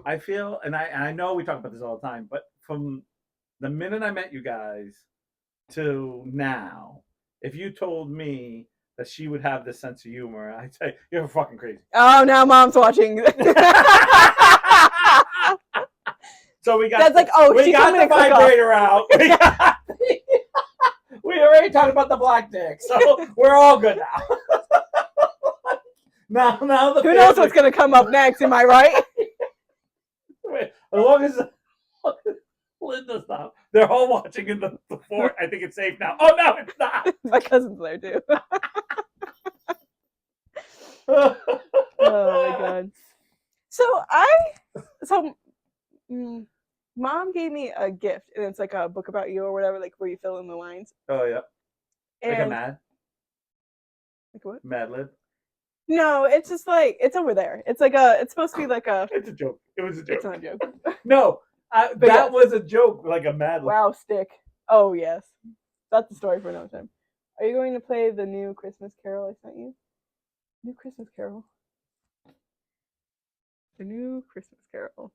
I feel, and I know we talk about this all the time, but from the minute I met you guys to now, if you told me that she would have this sense of humor, I'd say you're fucking crazy. Oh, now Mom's watching. So we got. That's like, oh, we got the vibrator out. We already talked about the black dick, so we're all good now. Now the. Who knows what's gonna come up next? Am I right? As long as Linda's not, they're all watching in the fort. I think it's safe now. Oh no, it's not. My cousin's there too. Oh my god. So Mom gave me a gift, and it's like a book about you or whatever, like where you fill in the lines. Oh yeah. And, like a Mad. Like what? Mad Lib. No, it's just like it's over there. It's like it's supposed to be like a. It's a joke. It was a joke. It's not a joke. No, that was a joke, like a Mad Lib. Wow, stick. Oh yes, that's the story for another time. Are you going to play the new Christmas Carol I sent you? New Christmas Carol. The new Christmas Carol.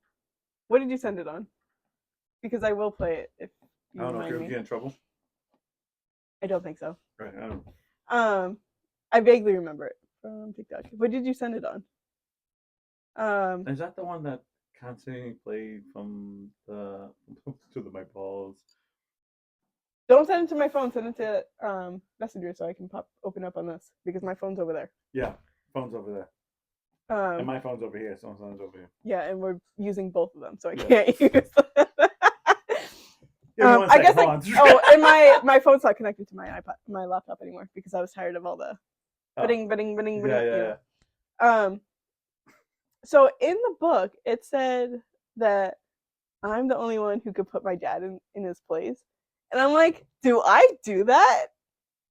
What did you send it on? Because I will play it if you I don't know if you'll me. get in trouble. I don't think so. Right, I don't. I vaguely remember it from TikTok. What did you send it on? Is that the one that constantly played from the to my balls? Don't send it to my phone. Send it to Messenger so I can open up on this because my phone's over there. Yeah, phone's over there. And my phone's over here. Someone's over here. Yeah, and we're using both of them, so I can't use them. I guess and my phone's not connected to my laptop anymore because I was tired of all the bidding. Yeah. So in the book, it said that I'm the only one who could put my dad in his place. And I'm like, do I do that?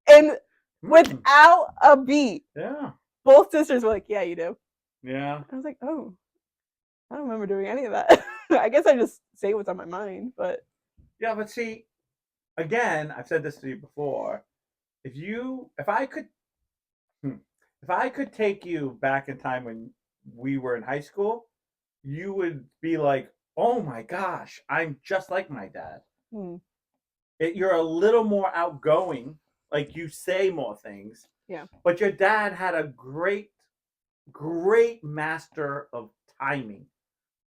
And without a beat. Yeah. Both sisters were like, yeah, you do. Yeah. I was like, oh, I don't remember doing any of that. I guess I just say what's on my mind, but. Yeah, but see, again, I've said this to you before. If I could take you back in time when we were in high school, you would be like, oh my gosh, I'm just like my dad. You're a little more outgoing, like you say more things. Yeah. But your dad had a great master of timing.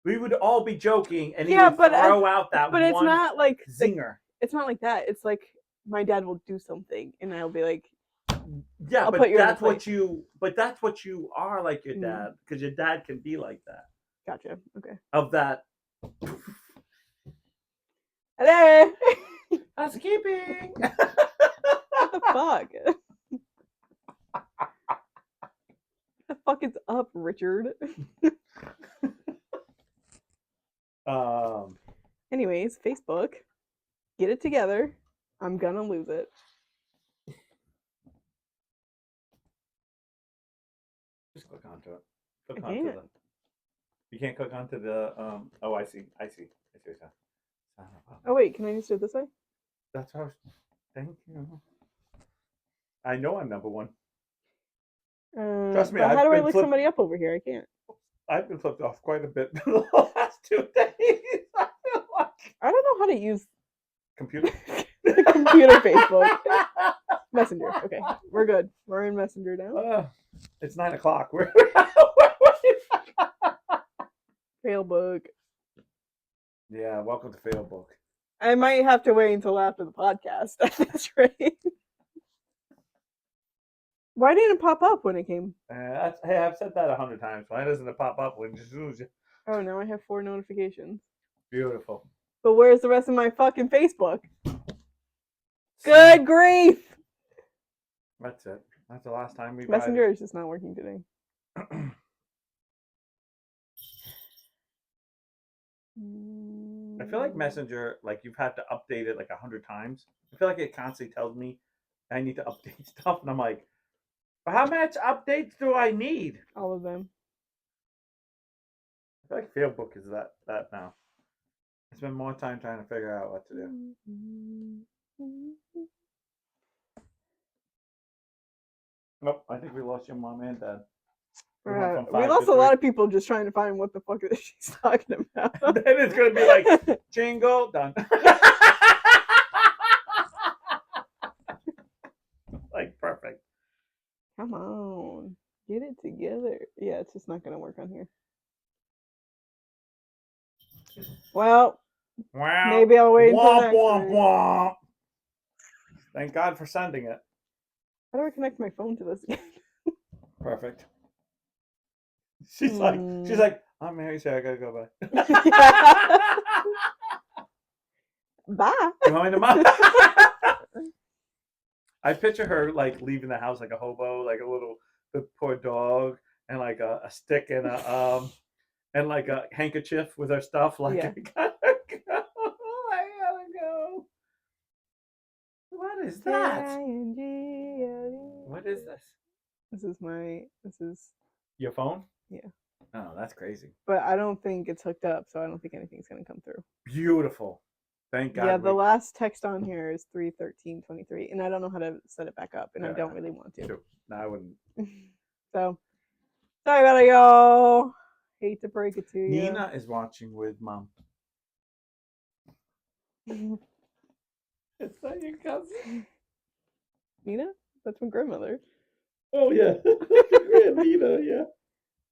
We would all be joking, and he would throw out that but one it's not like zinger. It's not like that. It's like my dad will do something, and I'll be like, yeah, I'll but put you that's what you. But that's what you are like your dad, because your dad can be like that. Gotcha. Okay. Of that. Hello. Housekeeping. What the fuck? What the fuck is up, Richard? Anyways, Facebook. Get it together. I'm gonna lose it. Just click onto it. Click onto the. You can't click onto the. Oh, I see. Oh wait, can I just do it this way? That's how. Thank you. I know I'm number one. Trust me. How do I look somebody up over here? I can't. I've been flipped off quite a bit the last 2 days. I don't know how to use computer. Computer Facebook. Messenger. Okay, we're good. We're in Messenger now. It's 9 o'clock. We're Failbook. Yeah, welcome to Failbook. I might have to wait until after the podcast at this rate. Why didn't it pop up when it came? Hey, I've said that 100 times. Why doesn't it pop up when you? Oh, now I have 4 notifications. Beautiful. But where's the rest of my fucking Facebook? Good grief! That's it. That's the last time we. Messenger is just not working today. I feel like Messenger, like you've had to update it like 100 times. I feel like it constantly tells me I need to update stuff, and I'm like, but how much updates do I need? All of them. I feel like Failbook is that now. I spend more time trying to figure out what to do. Nope, I think we lost your mom and dad. We lost a lot of people just trying to find what the fuck she's talking about. Then it's going to be like, jingle, done. Like, perfect. Come on. Get it together. Yeah, it's just not going to work on here. Well, maybe I'll wait until next week. Thank God for sending it. How do I connect my phone to this again? Perfect. She's like, I'm Mary, so I gotta go bye. Bye. You want me to mom? I picture her like leaving the house like a hobo, like the poor dog, and like a stick and and like a handkerchief with her stuff. Like, yeah. I gotta go. What is that? What is this? This is your phone? Yeah. Oh, that's crazy. But I don't think it's hooked up, so I don't think anything's gonna come through. Beautiful. Thank God. Yeah, the last text on here is 3:13:23, and I don't know how to set it back up, and I don't really want to. True. No, I wouldn't. So, sorry about it, y'all. Hate to break it to you. Nina is watching with Mom. Is that your cousin? Nina? That's my grandmother. Oh, yeah. Nina, yeah.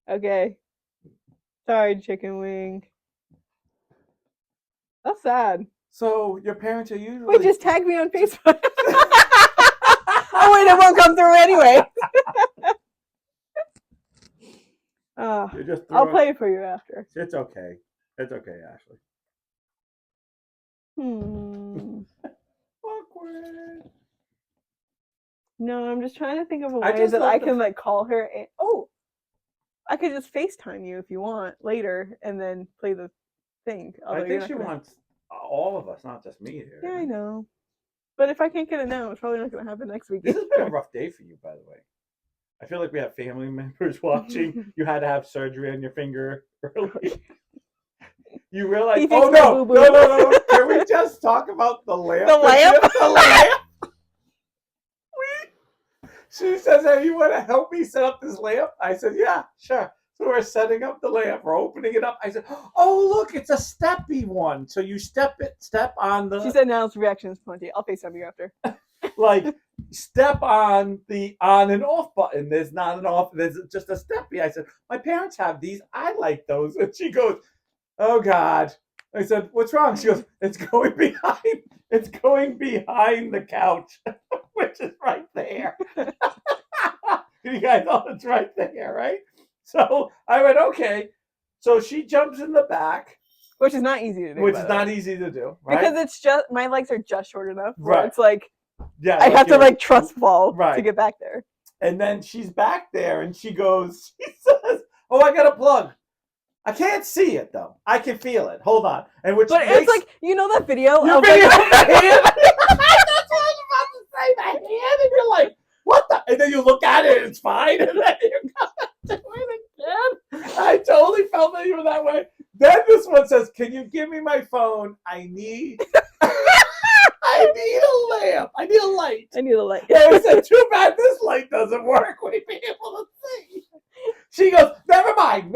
Okay. Sorry, chicken wing. That's sad. So, your parents are usually... Wait, just tag me on Facebook. Oh, wait, it won't come through anyway. I'll play it for you after. It's okay. It's okay, Ashley. Awkward. No, I'm just trying to think of a way that I can like call her. I could just FaceTime you if you want later, and then play the think. I think she wants all of us, not just me here. Yeah, I know. But if I can't get it now, it's probably not going to happen next week. This has been a rough day for you, by the way. I feel like we have family members watching. You had to have surgery on your finger early. You realize? Oh no! Can we just talk about the lamp? The lamp. The lamp. She says, "Hey, you want to help me set up this lamp?" I said, "Yeah, sure." So we're setting up the lamp. We're opening it up. I said, "Oh, look, it's a steppy one. So you step on the." She said, "Now's reaction is plenty. I'll FaceTime you after." Like, step on the on and off button. There's not an off. There's just a steppy. I said, "My parents have these. I like those." And she goes, "Oh God." I said, "What's wrong?" She goes, "It's going behind. It's going behind the couch, which is right there." You guys know it's right there, right? So I went, okay. So she jumps in the back, which is not easy to do. Which is not easy to do, right? Because it's just my legs are just short enough. Right. It's like, yeah, I have to like trust fall to get back there. And then she's back there, and she goes, she says, "Oh, I got a plug. I can't see it though. I can feel it. Hold on." And which but it's like, you know that video? Your video of the hand? That's what I was about to say. The hand, and you're like, "What the?" And then you look at it, and it's fine. And then you gotta do it again. I totally felt that you were that way. Then this one says, "Can you give me my phone? I need a lamp. I need a light. I need a light." And I said, "Too bad this light doesn't work. We'd be able to see." She goes, never mind.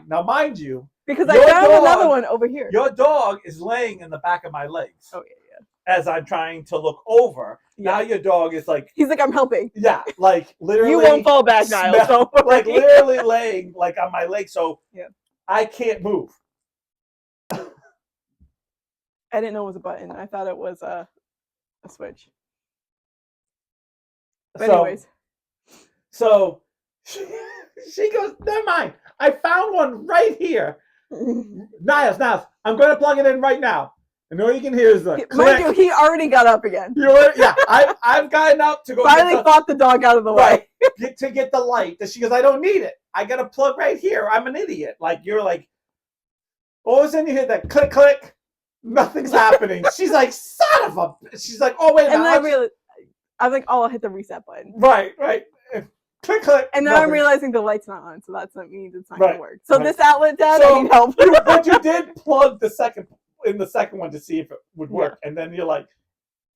Now, mind you, because I found another one over here. Your dog is laying in the back of my legs. Oh, yeah. As I'm trying to look over. Yeah. Now your dog is like... He's like, "I'm helping." Yeah, like literally... You won't fall back, Niles. So like literally laying like on my leg, so yeah. I can't move. I didn't know it was a button. I thought it was a switch. But anyways. So she goes, "Never mind. I found one right here." Niles, I'm going to plug it in right now. And all you can hear is the click. Mind you, he already got up again. Yeah, I've gotten up to go. Finally fought the dog out of the way. To get the light. She goes, "I don't need it. I got a plug right here. I'm an idiot." Like, you're like, all of a sudden you hear that click, click. Nothing's happening. She's like, "Son of a..." She's like, "Oh, wait a minute." I'm like, "Oh, I'll hit the reset button." Right. Click, click. And now I'm realizing the light's not on, so that means it's not going to work. So this outlet, Dad, I need help. But you did plug the second one to see if it would work. Yeah. And then you're like,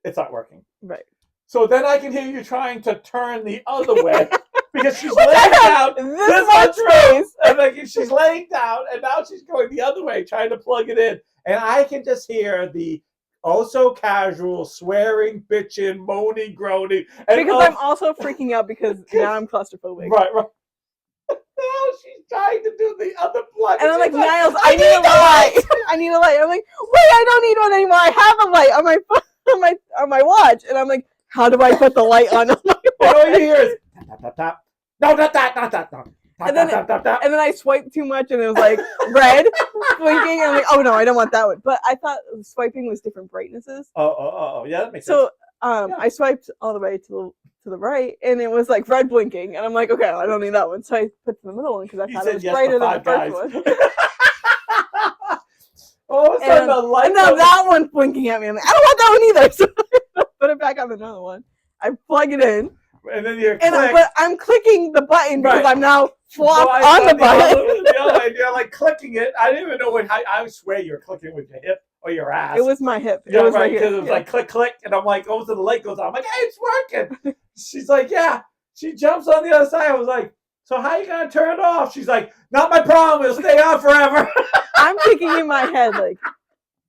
"It's not working." Right. So then I can hear you trying to turn the other way because she's laying down this much space. And like she's laying down, and now she's going the other way trying to plug it in. And I can just hear the also casual swearing, bitching, moaning, groaning. And because I'm also freaking out because now I'm claustrophobic. Right. Now she's trying to do the other plug. And I'm like, "Niles, I need a light. I need a light." I'm like, "Wait, I don't need one anymore. I have a light on my phone, on my watch." And I'm like, "How do I put the light on my watch?" And all you hear is tap, tap, tap. No, not that. And then I swiped too much, and it was like red blinking. And I'm like, "Oh no, I don't want that one." But I thought swiping was different brightnesses. Oh, yeah, that makes sense. So I swiped all the way to the right, and it was like red blinking, and I'm like, "Okay, I don't need that one." So I put the middle one because I thought it was brighter than the first one. All of a sudden, the light. And now that one's blinking at me. I'm like, "I don't want that one either." So I put it back on another one. I plug it in. And then you're but I'm clicking the button because I'm now flopped on the button. And you're like clicking it. I didn't even know I swear you were clicking with your hip or your ass. It was my hip. Yeah, right. Because it was like click, click. And I'm like, oh, so the light goes on. I'm like, "Hey, it's working." She's like, "Yeah." She jumps on the other side. I was like, "So how you going to turn it off?" She's like, "Not my problem. It'll stay on forever." I'm thinking in my head, like,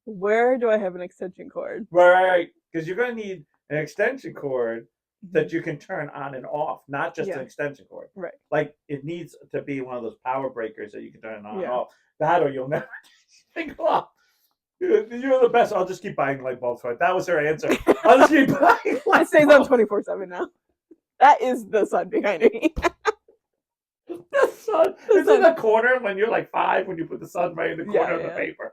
where do I have an extension cord? Right. Because you're going to need an extension cord that you can turn on and off, not just an extension cord. Right. Like, it needs to be one of those power breakers that you can turn on and off. That or you'll never think off. You're the best. I'll just keep buying light bulbs for it. That was her answer. I'll just keep buying light bulbs. It stays on 24/7 now. That is the sun behind me. The sun. It's in the corner when you're like 5, when you put the sun right in the corner of the paper.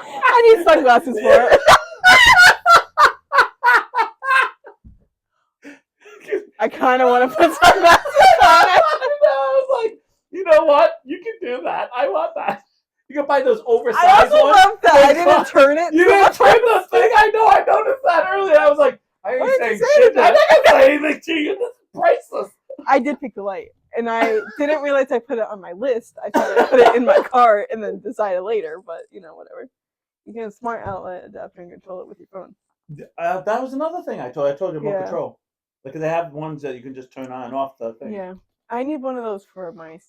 I need sunglasses for it. I kind of want to put sunglasses on it. I was like, you know what? You can do that. I want that. You can buy those oversized I also ones. love that. I didn't turn it. You didn't turn the thing. I know. I noticed that earlier. I was like, I ain't saying shit. I didn't say anything to you. This is priceless. I did pick the light, and I didn't realize I put it on my list. I thought I put it in my cart and then decided later, but whatever. You can have a smart outlet adapter and control it with your phone. That was another thing I told you remote control. Like they have ones that you can just turn on and off the thing. Yeah, I need one of those for my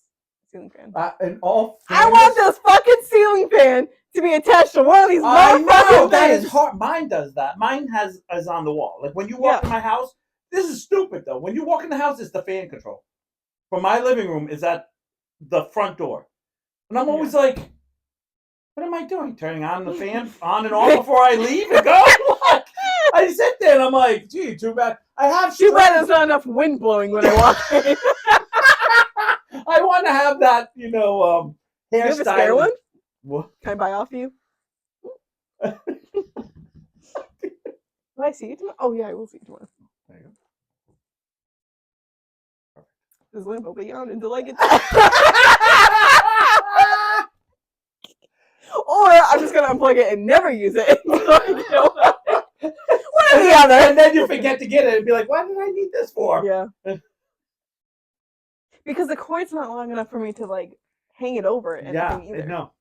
ceiling fan. And all I want this fucking ceiling fan to be attached to one of these motherfuckers. That is hard. Mine does that. Mine is on the wall. Like when you walk in my house, this is stupid though. When you walk in the house, it's the fan control. For my living room is at the front door, and I'm always like, what am I doing? Turning on the fan on and off before I leave and go? Like, I sit there and I'm like, gee, too bad. I have too bad there's not enough wind blowing when I walk in. I want to have that, hairstyle. You have a spare one? What? Can I buy off you? Will I see you tomorrow? Oh yeah, I will see you tomorrow. There you go. This lamp will be on until I get or I'm just gonna unplug it and never use it. One or the other. And then you forget to get it and be like, why did I need this for? Yeah. Because the cord's not long enough for me to like hang it over it. Yeah, either. No.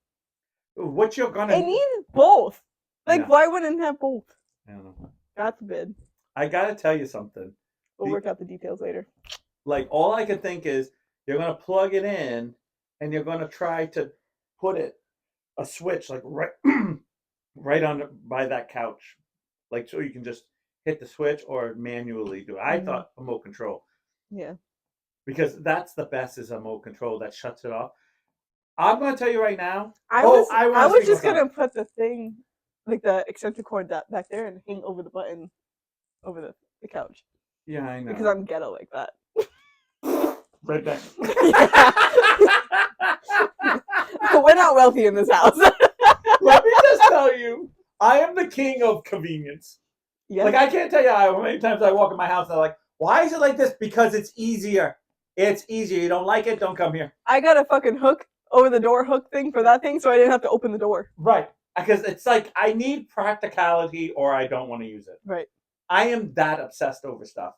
What you're gonna? It needs both. Like, why wouldn't it have both? I don't know. God forbid. I gotta tell you something. We'll work out the details later. Like, all I can think is you're gonna plug it in, and you're gonna try to put a switch like right on by that couch, like so you can just hit the switch or manually do it. I thought remote control. Yeah. Because that's the best is a remote control that shuts it off. I'm going to tell you right now. I was just going to put the thing, like the extension cord back there and hang over the button over the couch. Yeah, I know. Because I'm ghetto like that. Right there. We're not wealthy in this house. Let me just tell you, I am the king of convenience. Yeah. Like, I can't tell you how many times I walk in my house and I'm like, why is it like this? Because it's easier. It's easier. You don't like it? Don't come here. I got a fucking hook over the door hook thing for that thing, so I didn't have to open the door. Right. Because it's like I need practicality or I don't want to use it. Right. I am that obsessed over stuff.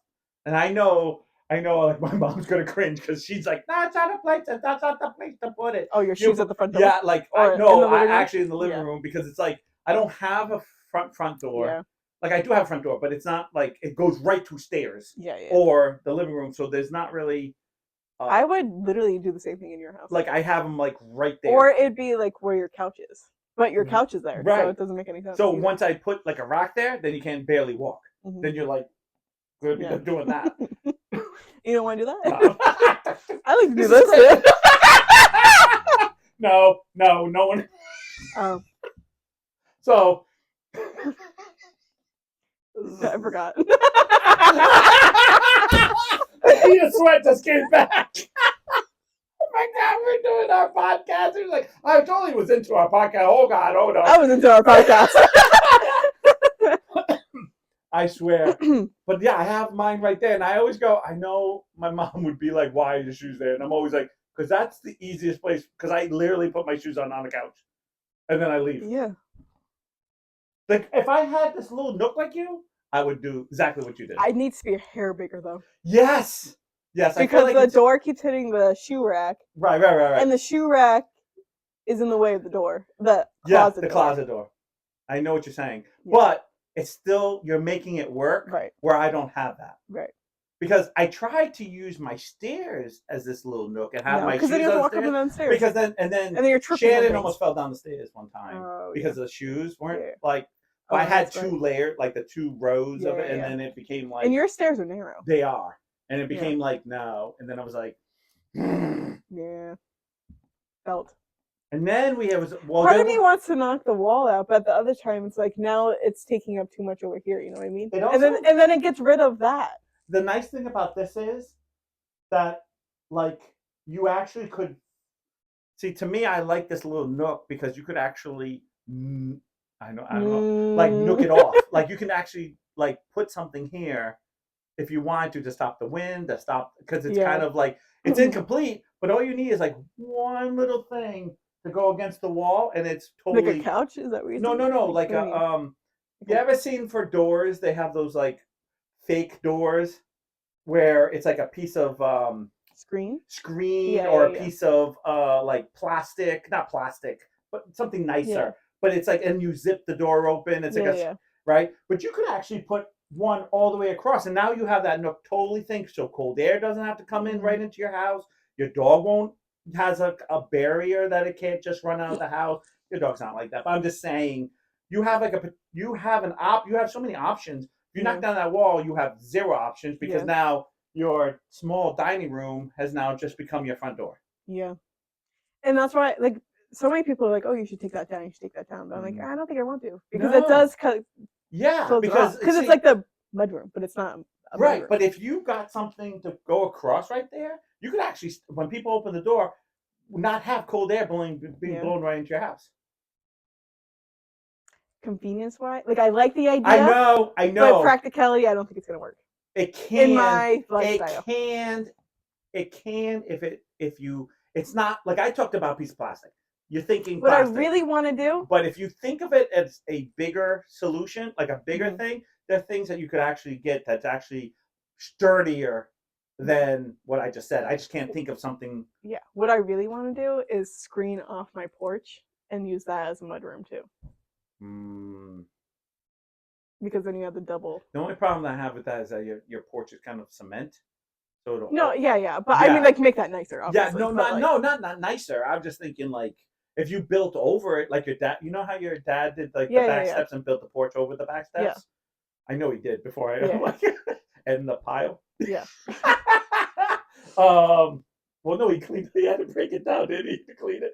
And I know like my mom's going to cringe because she's like, that's not a place. That's not the place to put it. Oh, your shoes at the front door? Yeah, like, I actually in the living room because it's like, I don't have a front door. Yeah. Like, I do have a front door, but it's not like it goes right to stairs. Yeah. Or the living room. So there's not really... I would literally do the same thing in your house. Like, I have them, like, right there. Or it'd be, like, where your couch is. But your couch is there, right. So it doesn't make any sense. So once I put, like, a rack there, then you can barely walk. Mm-hmm. Then you're, like, good because doing that. You don't want to do that? No. I like to do this. No one. Oh. So... I forgot. Your sweat just came back. Oh my God, we're doing our podcast. He was like, I totally was into our podcast. Oh God, oh no. I was into our podcast. I swear. But yeah, I have mine right there. And I always go, I know my mom would be like, why are your shoes there? And I'm always like, because that's the easiest place. Because I literally put my shoes on the couch. And then I leave. Yeah. Like, if I had this little nook like you, I would do exactly what you did. I need to be a hair bigger, though. Yes. Yes. Because I feel like the door keeps hitting the shoe rack. Right. And the shoe rack is in the way of the door. The closet door. I know what you're saying. Yeah. But it's still, you're making it work where I don't have that. Right. Because I tried to use my stairs as this little nook and have my shoes then you have to walk up and downstairs. Because then you're Shannon almost fell down the stairs one time because the shoes weren't like. I had two layers, like the 2 rows of it, and then it became like. And your stairs are narrow. They are, and it became like no, and then I was like. Yeah. Felt. And then we have part of me wants to knock the wall out, but the other time it's like now it's taking up too much over here. You know what I mean? And then it gets rid of that. The nice thing about this is that, like, you actually could see. To me, I like this little nook because you could actually, I don't know, like nook it off. Like you can actually like put something here if you want to stop the wind, because it's kind of like it's incomplete, but all you need is like one little thing to go against the wall, and it's Like a totally couch? Is that what you're no, saying? no, no. Like, Like what do a you mean? you ever seen for doors? They have those like fake doors where it's like a piece of Screen? screen Yeah, or yeah, a yeah. piece of like plastic, not plastic, but something Yeah. nicer. But it's like, and you zip the door open. It's like Yeah, a yeah. right. But you could actually put one all the way across, and now you have that no, totally thing. So cold air doesn't have to come in right into your house. Your dog won't has a barrier that it can't just run out of the house. Your dog's not like that. But I'm just saying, you have like you have you have so many options. If you knock Yeah. down that wall, you have zero options because Yeah. now your small dining room has now just become your front door. Yeah. And that's why, like, so many people are like, "Oh, you should take that down. You should take that down." But I'm like, Mm. I don't think I want to because it No. does close Yeah, it off. because Because it's see, like the mudroom, but it's not a right. mudroom. But if you got something to go across right there, you could actually, when people open the door, not have cold air being Yeah. blown right into your house. Convenience wise, like I like the I idea, know, I but know. practicality, I don't think it's gonna work It in can, my it lifestyle. can, it can if you. It's not like I talked about a piece of plastic. You're thinking What I plastic. really want to do, But if you think of it as a bigger solution, like a bigger thing, there are things that you could actually get that's actually sturdier than what I just said. I just can't think of something. yeah, what I really want to do is screen off my porch and use that as a mudroom too, Mm, because then you have the double. the only problem I have with that is that your porch is kind of cement, so it'll. No, yeah, yeah, but I mean, Yeah, like, make that nicer, yeah. obviously. No, But not like, no, not nicer. I'm just thinking like if you built over it, like your dad. You know how your dad did like the yeah, yeah, back yeah, steps and built the porch over the back yeah, steps. I know he did before I yeah, like and the pile. yeah. Well, no, he cleaned. He had to break it down, didn't he, to clean it?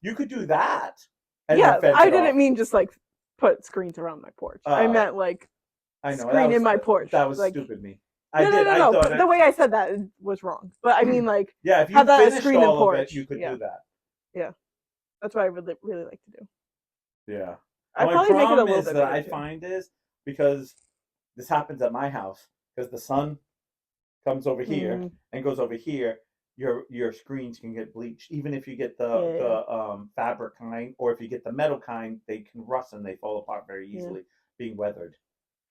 You could do that and then Yeah, fence I it didn't off. mean just like put screens around my porch. I Oh, meant like I know screen in my porch. that was Like, stupid me. I no, no, did. no, I no. thought But the it. way I said that was wrong. But I mean, like, Yeah, if have you that as finished screen and all of it, porch. you could Yeah, do that. yeah. That's what I would really like to do. Yeah. The I'd only probably make it a problem little is bit that bigger I too. find is because this happens at my house because the sun comes over here Mm, and goes over here, your screens can get bleached. Even if you get yeah, yeah, the fabric kind, or if you get the metal kind, they can rust and they fall apart very yeah. easily, being weathered.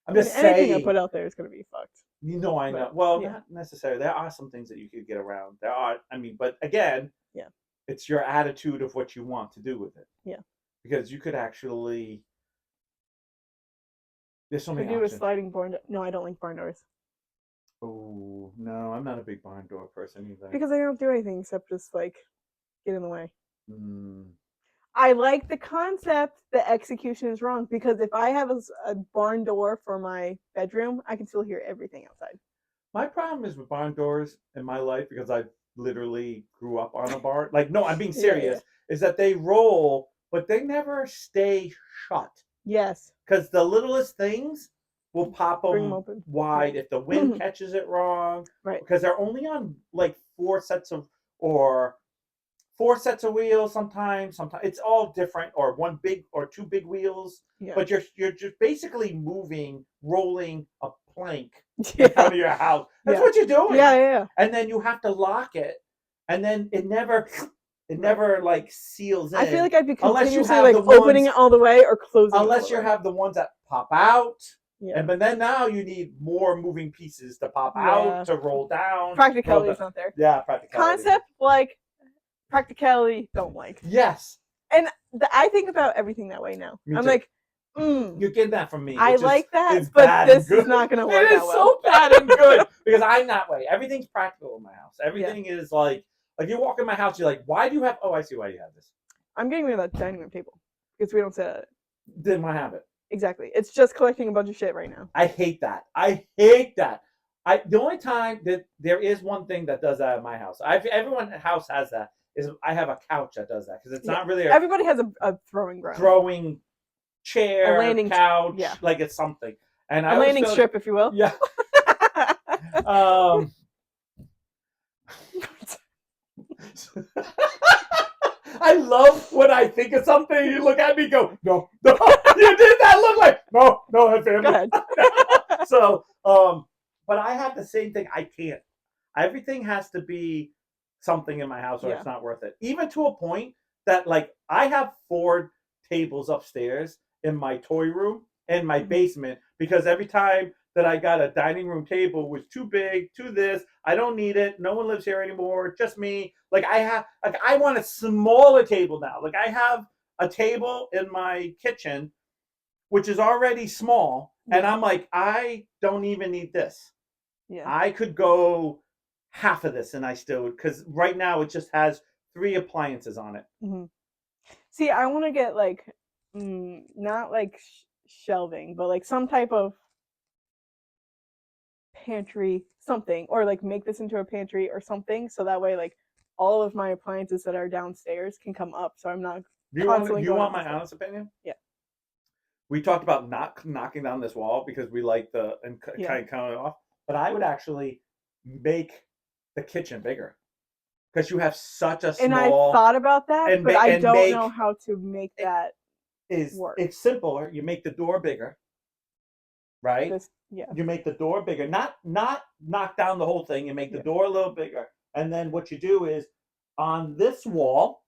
I I'm mean, just anything I saying. put out there is gonna be fucked. You know, I But know. Well, yeah, not necessarily. There are some things that you could get around. There are. I mean, but again, yeah, it's your attitude of what you want to do with it. yeah. Because you could actually. There's so many Could do a options. sliding barn. No, I don't like barn doors Oh no, I'm not a big barn door person either. because I don't do anything except just like get in the way. Mm. I like the concept. The execution is wrong because if I have a barn door for my bedroom, I can still hear everything outside. My problem is with barn doors in my life because I literally grew up on a barn. Like, no, I'm being Yeah, yeah. serious. Is that they roll, but they never stay shut. Yes. Because the littlest things will pop Bring them them open. wide if the wind Yeah. catches it wrong. Right. Because they're only on like or four sets of wheels sometimes. Sometimes it's all different, or one big or two big wheels. Yeah. But you're just basically rolling a plank in Yeah. front of your house. That's Yeah. what you're doing. Yeah, yeah. And then you have to lock it, and then it never like seals in. I feel like I'd be unless you continuously have like the opening ones, it all the way or closing it all unless the you way. have the ones that pop out. Yeah. And but then now you need more moving pieces to pop Yeah. out, to roll down. Practicality is not there. Yeah, practicality. Concept like practicality don't like. Yes. And I think about everything that way now. Me I'm too. like, You're getting that from me. I which like that, is but bad this and is not going to work It is out so well. bad and good because I'm that way. Everything's practical in my house. Everything is like you walk in my house, you're like, why do you have? Oh, I see why you have this. I'm getting rid of that dining room table because we don't sit at it. Then why have it? Exactly. It's just collecting a bunch of shit right now. I hate that. The only time that there is one thing that does that at my house. Everyone's house has that. Is I have a couch that does that because it's not really everybody has a throwing ground. Throwing chair, a landing couch, like it's something. And a landing strip, if you will. Yeah. I love when I think of something, you look at me and go, no, you did that look like, no, family. Go ahead. So, but I have the same thing. I can't. Everything has to be something in my house or it's not worth it. Even to a point that like I have 4 tables upstairs in my toy room and my basement because every time that I got a dining room table was too big, too this, I don't need it. No one lives here anymore, just me. Like I want a smaller table now. Like I have a table in my kitchen which is already small and I'm like I don't even need this. Yeah. I could go half of this and I still would, because right now it just has 3 appliances on it. Mm-hmm. See, I want to get like, not like shelving, but like some type of pantry, something, or like make this into a pantry or something, so that way like all of my appliances that are downstairs can come up, so I'm not constantly. You want my honest opinion? Yeah. We talked about not knocking down this wall because we like the and kind of it off, but I would actually make the kitchen bigger because you have such a small. And I thought about that, but I don't know how to make that work. It's simple. You make the door bigger, right? You make the door bigger, not knock down the whole thing. You make the door a little bigger, and then what you do is on this wall,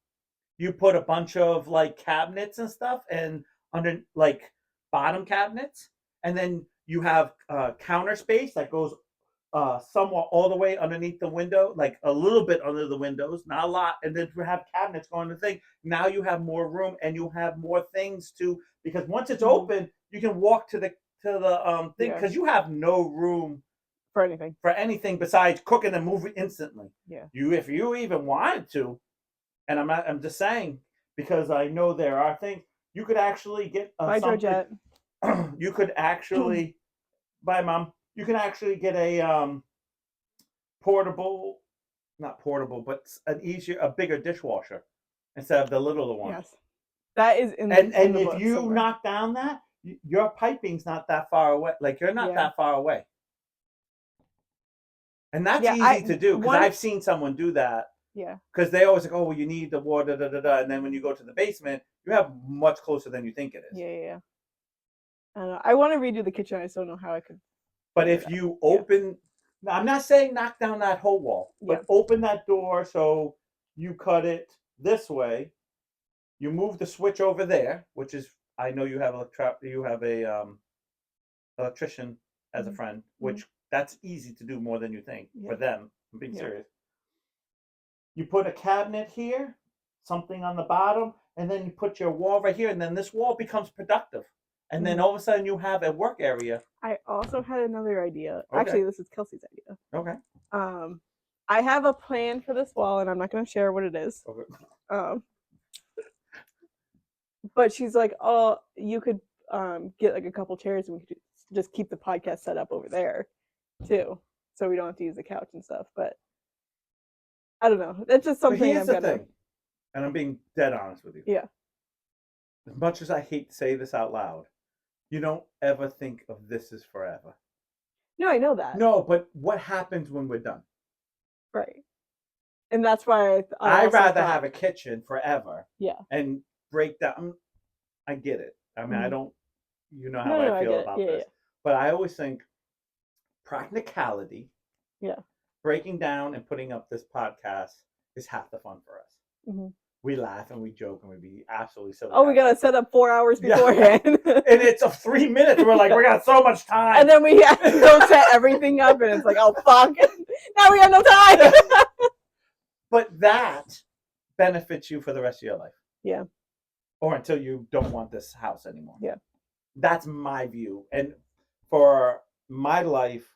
you put a bunch of like cabinets and stuff, and under like bottom cabinets, and then you have counter space that goes somewhat all the way underneath the window, like a little bit under the windows, not a lot, and then you have cabinets going to the thing. Now you have more room and you have more things to, because once it's open, you can walk to the thing because you have no room for anything besides cooking and moving instantly. Yeah. If you even wanted to, and I'm just saying because I know there are things you could actually get. Bye, Georgette. You could actually, bye, Mom. You can actually get a portable, not portable, but a bigger dishwasher instead of the littler one. Yes, that is in. And in the if you somewhere. knock down that, your piping's not that far away. Like you're not that far away. And that's easy to do because I've seen someone do that. Yeah. Because they always like, oh, well, you need the water, and then when you go to the basement, you have much closer than you think it is. Yeah. I don't know. I want to redo the kitchen. I just don't know how I could. But if you open, I'm not saying knock down that whole wall, but open that door so you cut it this way. You move the switch over there, which is I know you have a electrician as a friend, which that's easy to do more than you think for them. I'm being serious. You put a cabinet here, something on the bottom, and then you put your wall right here, and then this wall becomes productive. And then all of a sudden you have a work area. I also had another idea. Okay. Actually, this is Kelsey's idea. Okay. I have a plan for this wall, and I'm not going to share what it is. Okay. But she's like, oh, you could get like a couple chairs, and we could just keep the podcast set up over there, too. So we don't have to use the couch and stuff. But I don't know. That's just something I'm gonna. Thing, and I'm being dead honest with you. Yeah. As much as I hate to say this out loud, you don't ever think of this as forever. No, I know that. No, but what happens when we're done? Right. And that's why I'd rather have a kitchen forever. Yeah. And break down. I get it. I mean, I don't. You know how I feel about this. But I always think practicality. Yeah. Breaking down and putting up this podcast is half the fun for us. Mm-hmm. We laugh and we joke and we be absolutely silly. Oh, we gotta set up 4 hours beforehand. And it's 3 minutes. We're like, we got so much time. And then we have to go set everything up, and it's like, oh fuck, now we have no time. But that benefits you for the rest of your life. Yeah. Or until you don't want this house anymore. Yeah. That's my view. And for my life,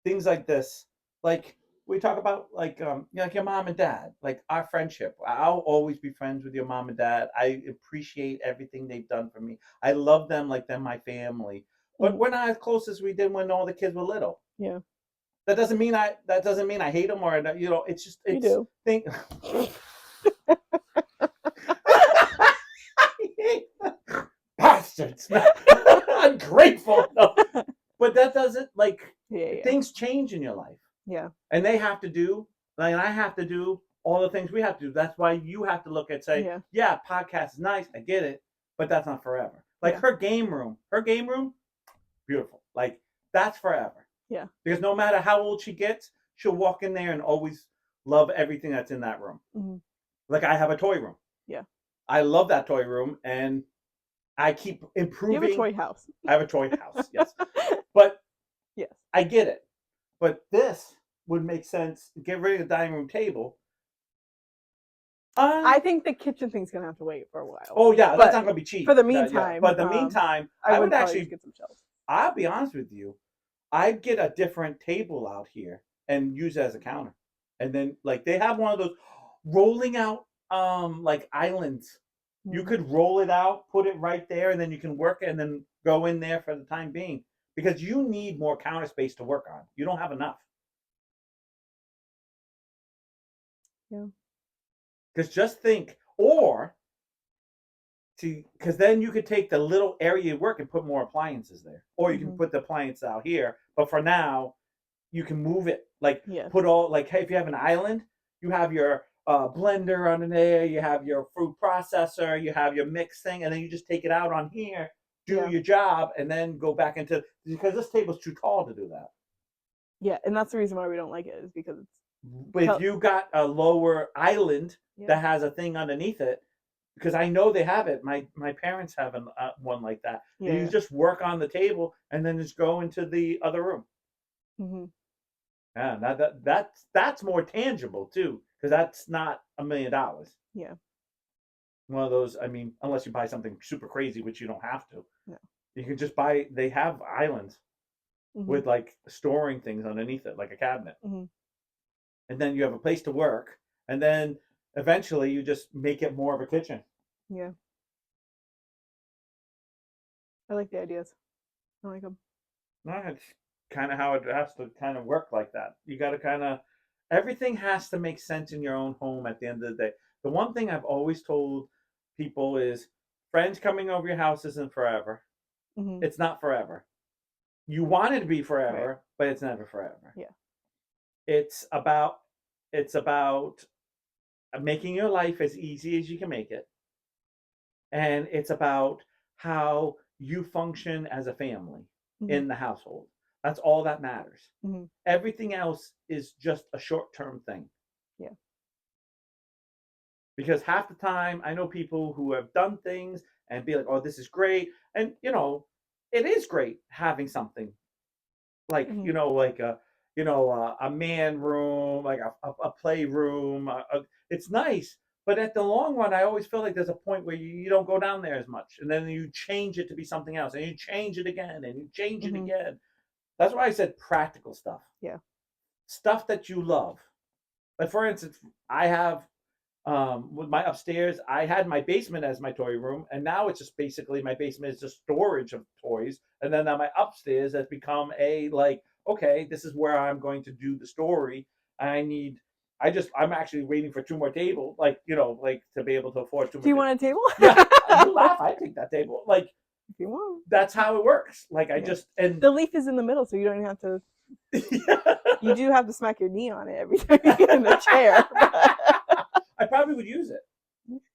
things like this, like we talk about, like your mom and dad, like our friendship. I'll always be friends with your mom and dad. I appreciate everything they've done for me. I love them like they're my family. But we're not as close as we did when all the kids were little. Yeah. That doesn't mean I hate them or it's just it's you do. Bastards. Ungrateful. No. But that doesn't things change in your life. Yeah. And they have to do, and I have to do all the things we have to do. That's why you have to look at podcast is nice, I get it, but that's not forever. Like her game room, beautiful. Like that's forever. Yeah. Because no matter how old she gets, she'll walk in there and always love everything that's in that room. Mm-hmm. Like I have a toy room. Yeah. I love that toy room, and I keep improving. You have a toy house. I have a toy house, yes. But yes, I get it. But this would make sense. Get rid of the dining room table. I think the kitchen thing's gonna have to wait for a while. Oh yeah, that's not gonna be cheap. For the meantime, yeah. But the meantime, I would would actually get some shelves. I'll be honest with you. I'd get a different table out here and use it as a counter. And then like they have one of those rolling out like islands. You could roll it out, put it right there, and then you can work it and then go in there for the time being. Because you need more counter space to work on. You don't have enough. Yeah. Because just think, or because then you could take the little area you work and put more appliances there, or you can put the appliance out here. But for now, you can move it. Like put all like, hey, if you have an island, you have your blender on there, you have your food processor, you have your mix thing, and then you just take it out on here, do your job, and then go back into because this table's too tall to do that. Yeah, and that's the reason why we don't like it is because it's. But if you got a lower island that has a thing underneath it, because I know they have it. My parents have one like that. Yeah. You just work on the table and then just go into the other room. Mm-hmm. Yeah, that's more tangible too, because that's not $1 million. Yeah. One of those. I mean, unless you buy something super crazy, which you don't have to. No. You can just buy. They have islands with like storing things underneath it, like a cabinet. Mm-hmm. And then you have a place to work, and then eventually you just make it more of a kitchen. Yeah. I like the ideas. I like them. No, it's kind of how it has to kind of work like that. You got to kind of, everything has to make sense in your own home at the end of the day. The one thing I've always told people is friends coming over your house isn't forever. Mm-hmm. It's not forever. You want it to be forever, but it's never forever. Yeah. It's about making your life as easy as you can make it. And it's about how you function as a family in the household. That's all that matters. Mm-hmm. Everything else is just a short-term thing. Yeah. Because half the time, I know people who have done things and be like, "Oh, this is great," and it is great having something like like a man room, like a play room. It's nice, but at the long run, I always feel like there's a point where you don't go down there as much, and then you change it to be something else, and you change it again, and you change it again. That's why I said practical stuff. Yeah, stuff that you love. Like for instance, I have with my upstairs, I had my basement as my toy room, and now it's just basically my basement is just storage of toys, and then now my upstairs has become okay, this is where I'm going to do the story. I'm actually waiting for 2 more tables, like to be able to afford 2 more. Do you want a table? Yeah, you laugh. I take that table. Like if you want. That's how it works. Like and the leaf is in the middle, so you don't even have to. Yeah. You do have to smack your knee on it every time you get in the chair. I probably would use it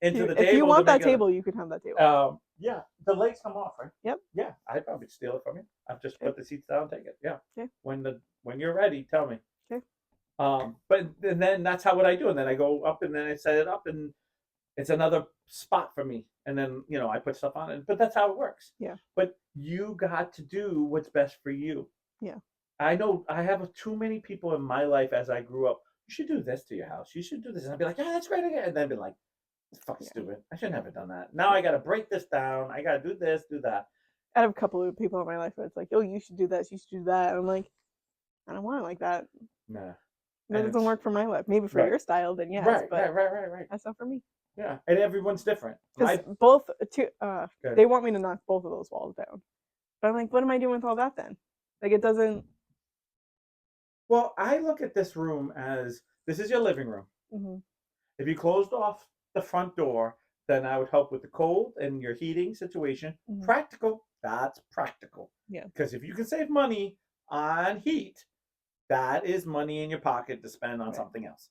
into the table. If you want that table, you can have that table. Yeah, the legs come off, right? Yep. Yeah, I'd probably steal it from you. I'll just put the seats down, take it. Yeah. Okay. When you're ready, tell me. Okay. But then that's what I do, and then I go up and then I set it up, and it's another spot for me, and then I put stuff on it. But that's how it works. Yeah. But you got to do what's best for you. Yeah. I know I have too many people in my life as I grew up. You should do this to your house. You should do this. And I'd be like, yeah, that's great again. And then I'd be like, it's fucking stupid. I shouldn't have done that. Now I got to break this down. I got to do this, do that. I have a couple of people in my life where it's like, oh, you should do this. You should do that. And I'm like, I don't want it like that. Nah. That doesn't work for my life. Maybe for your style, then yes. Right, but right. That's not for me. Yeah, and everyone's different. Because they want me to knock both of those walls down. But I'm like, what am I doing with all that then? Like, it doesn't. Well, I look at this room as this is your living room. Mm-hmm. If you closed off the front door, then I would help with the cold and your heating situation. Mm-hmm. Practical, that's practical. Yeah. Because if you can save money on heat, that is money in your pocket to spend on something else.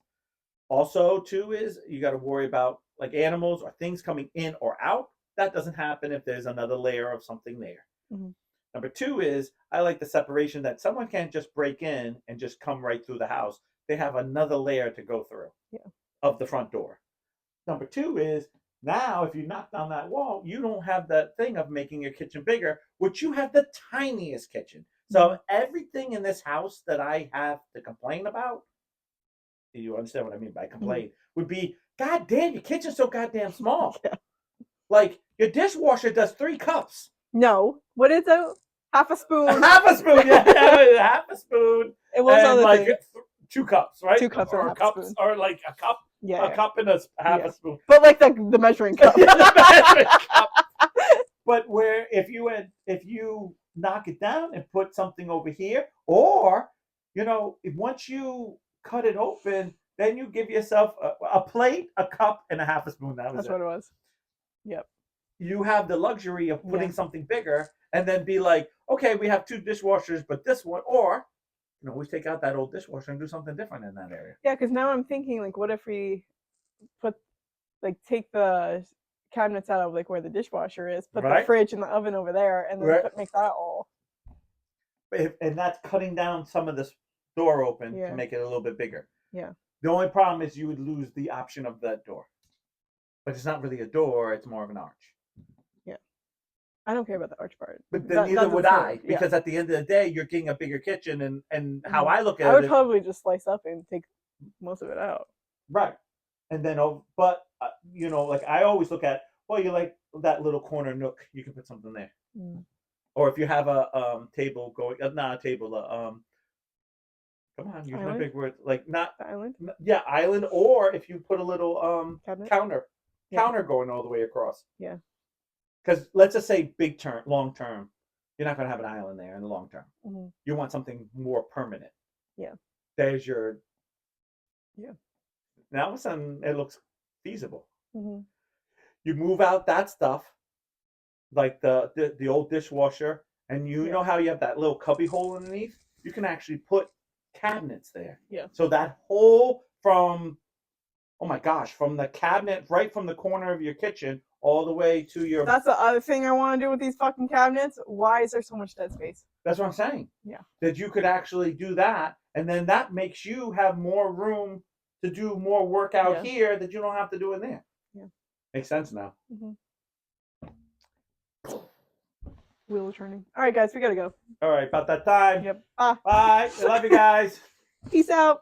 Also, too, is you got to worry about like animals or things coming in or out. That doesn't happen if there's another layer of something there. Mm-hmm. Number 2 is I like the separation that someone can't just break in and just come right through the house. they have another layer to go through of the front door. Number two is now if you knock down that wall, you don't have that thing of making your kitchen bigger, which you have the tiniest kitchen. So everything in this house that I have to complain about, you understand what I mean by complain, would be, God damn, your kitchen's so goddamn small. Yeah. Like, your dishwasher does 3 cups. No. What is it? Half a spoon. Half a spoon, yeah. Half a spoon. And what was and like 2 cups, right? 2 cups or and cups, a spoon. or like a cup. Yeah. A cup and a half a spoon. But like the measuring cup. The measuring cup. But where if you knock it down and put something over here, or once you cut it open, then you give yourself a plate, a cup, and a half a spoon. That's what it was. Yep. You have the luxury of putting something bigger, and then be like, okay, we have 2 dishwashers, but this one, or we take out that old dishwasher and do something different in that area. Yeah, because now I'm thinking, like, what if we take the cabinets out of like where the dishwasher is, put the fridge and the oven over there, and then make that all. And that's cutting down some of this door open to make it a little bit bigger. Yeah. The only problem is you would lose the option of that door. But it's not really a door, it's more of an arch. Yeah. I don't care about the arch part. But then neither would I, because at the end of the day, you're getting a bigger kitchen, and how I look at it. I would probably just slice up and take most of it out. Right. And then, but, like I always look at, well, you like that little corner nook, you can put something there. Or if you have a table going, not a table, come on, use my big word, like not the island. Yeah, island, or if you put a little counter going all the way across. Yeah. Because let's just say long term, you're not going to have an island there in the long term. You want something more permanent. Yeah. There's your. Yeah. Now all of a sudden it looks feasible. You move out that stuff, like the old dishwasher, and you know how you have that little cubby hole underneath. You can actually put cabinets there. Yeah. So that hole from the cabinet right from the corner of your kitchen all the way to your. That's the other thing I want to do with these fucking cabinets. Why is there so much dead space? That's what I'm saying. Yeah. That you could actually do that, and then that makes you have more room to do more work out here that you don't have to do in there. Yeah. Makes sense now. Wheel is turning. All right, guys, we gotta go. All right, about that time. Yep. Bye. I love you guys. Peace out.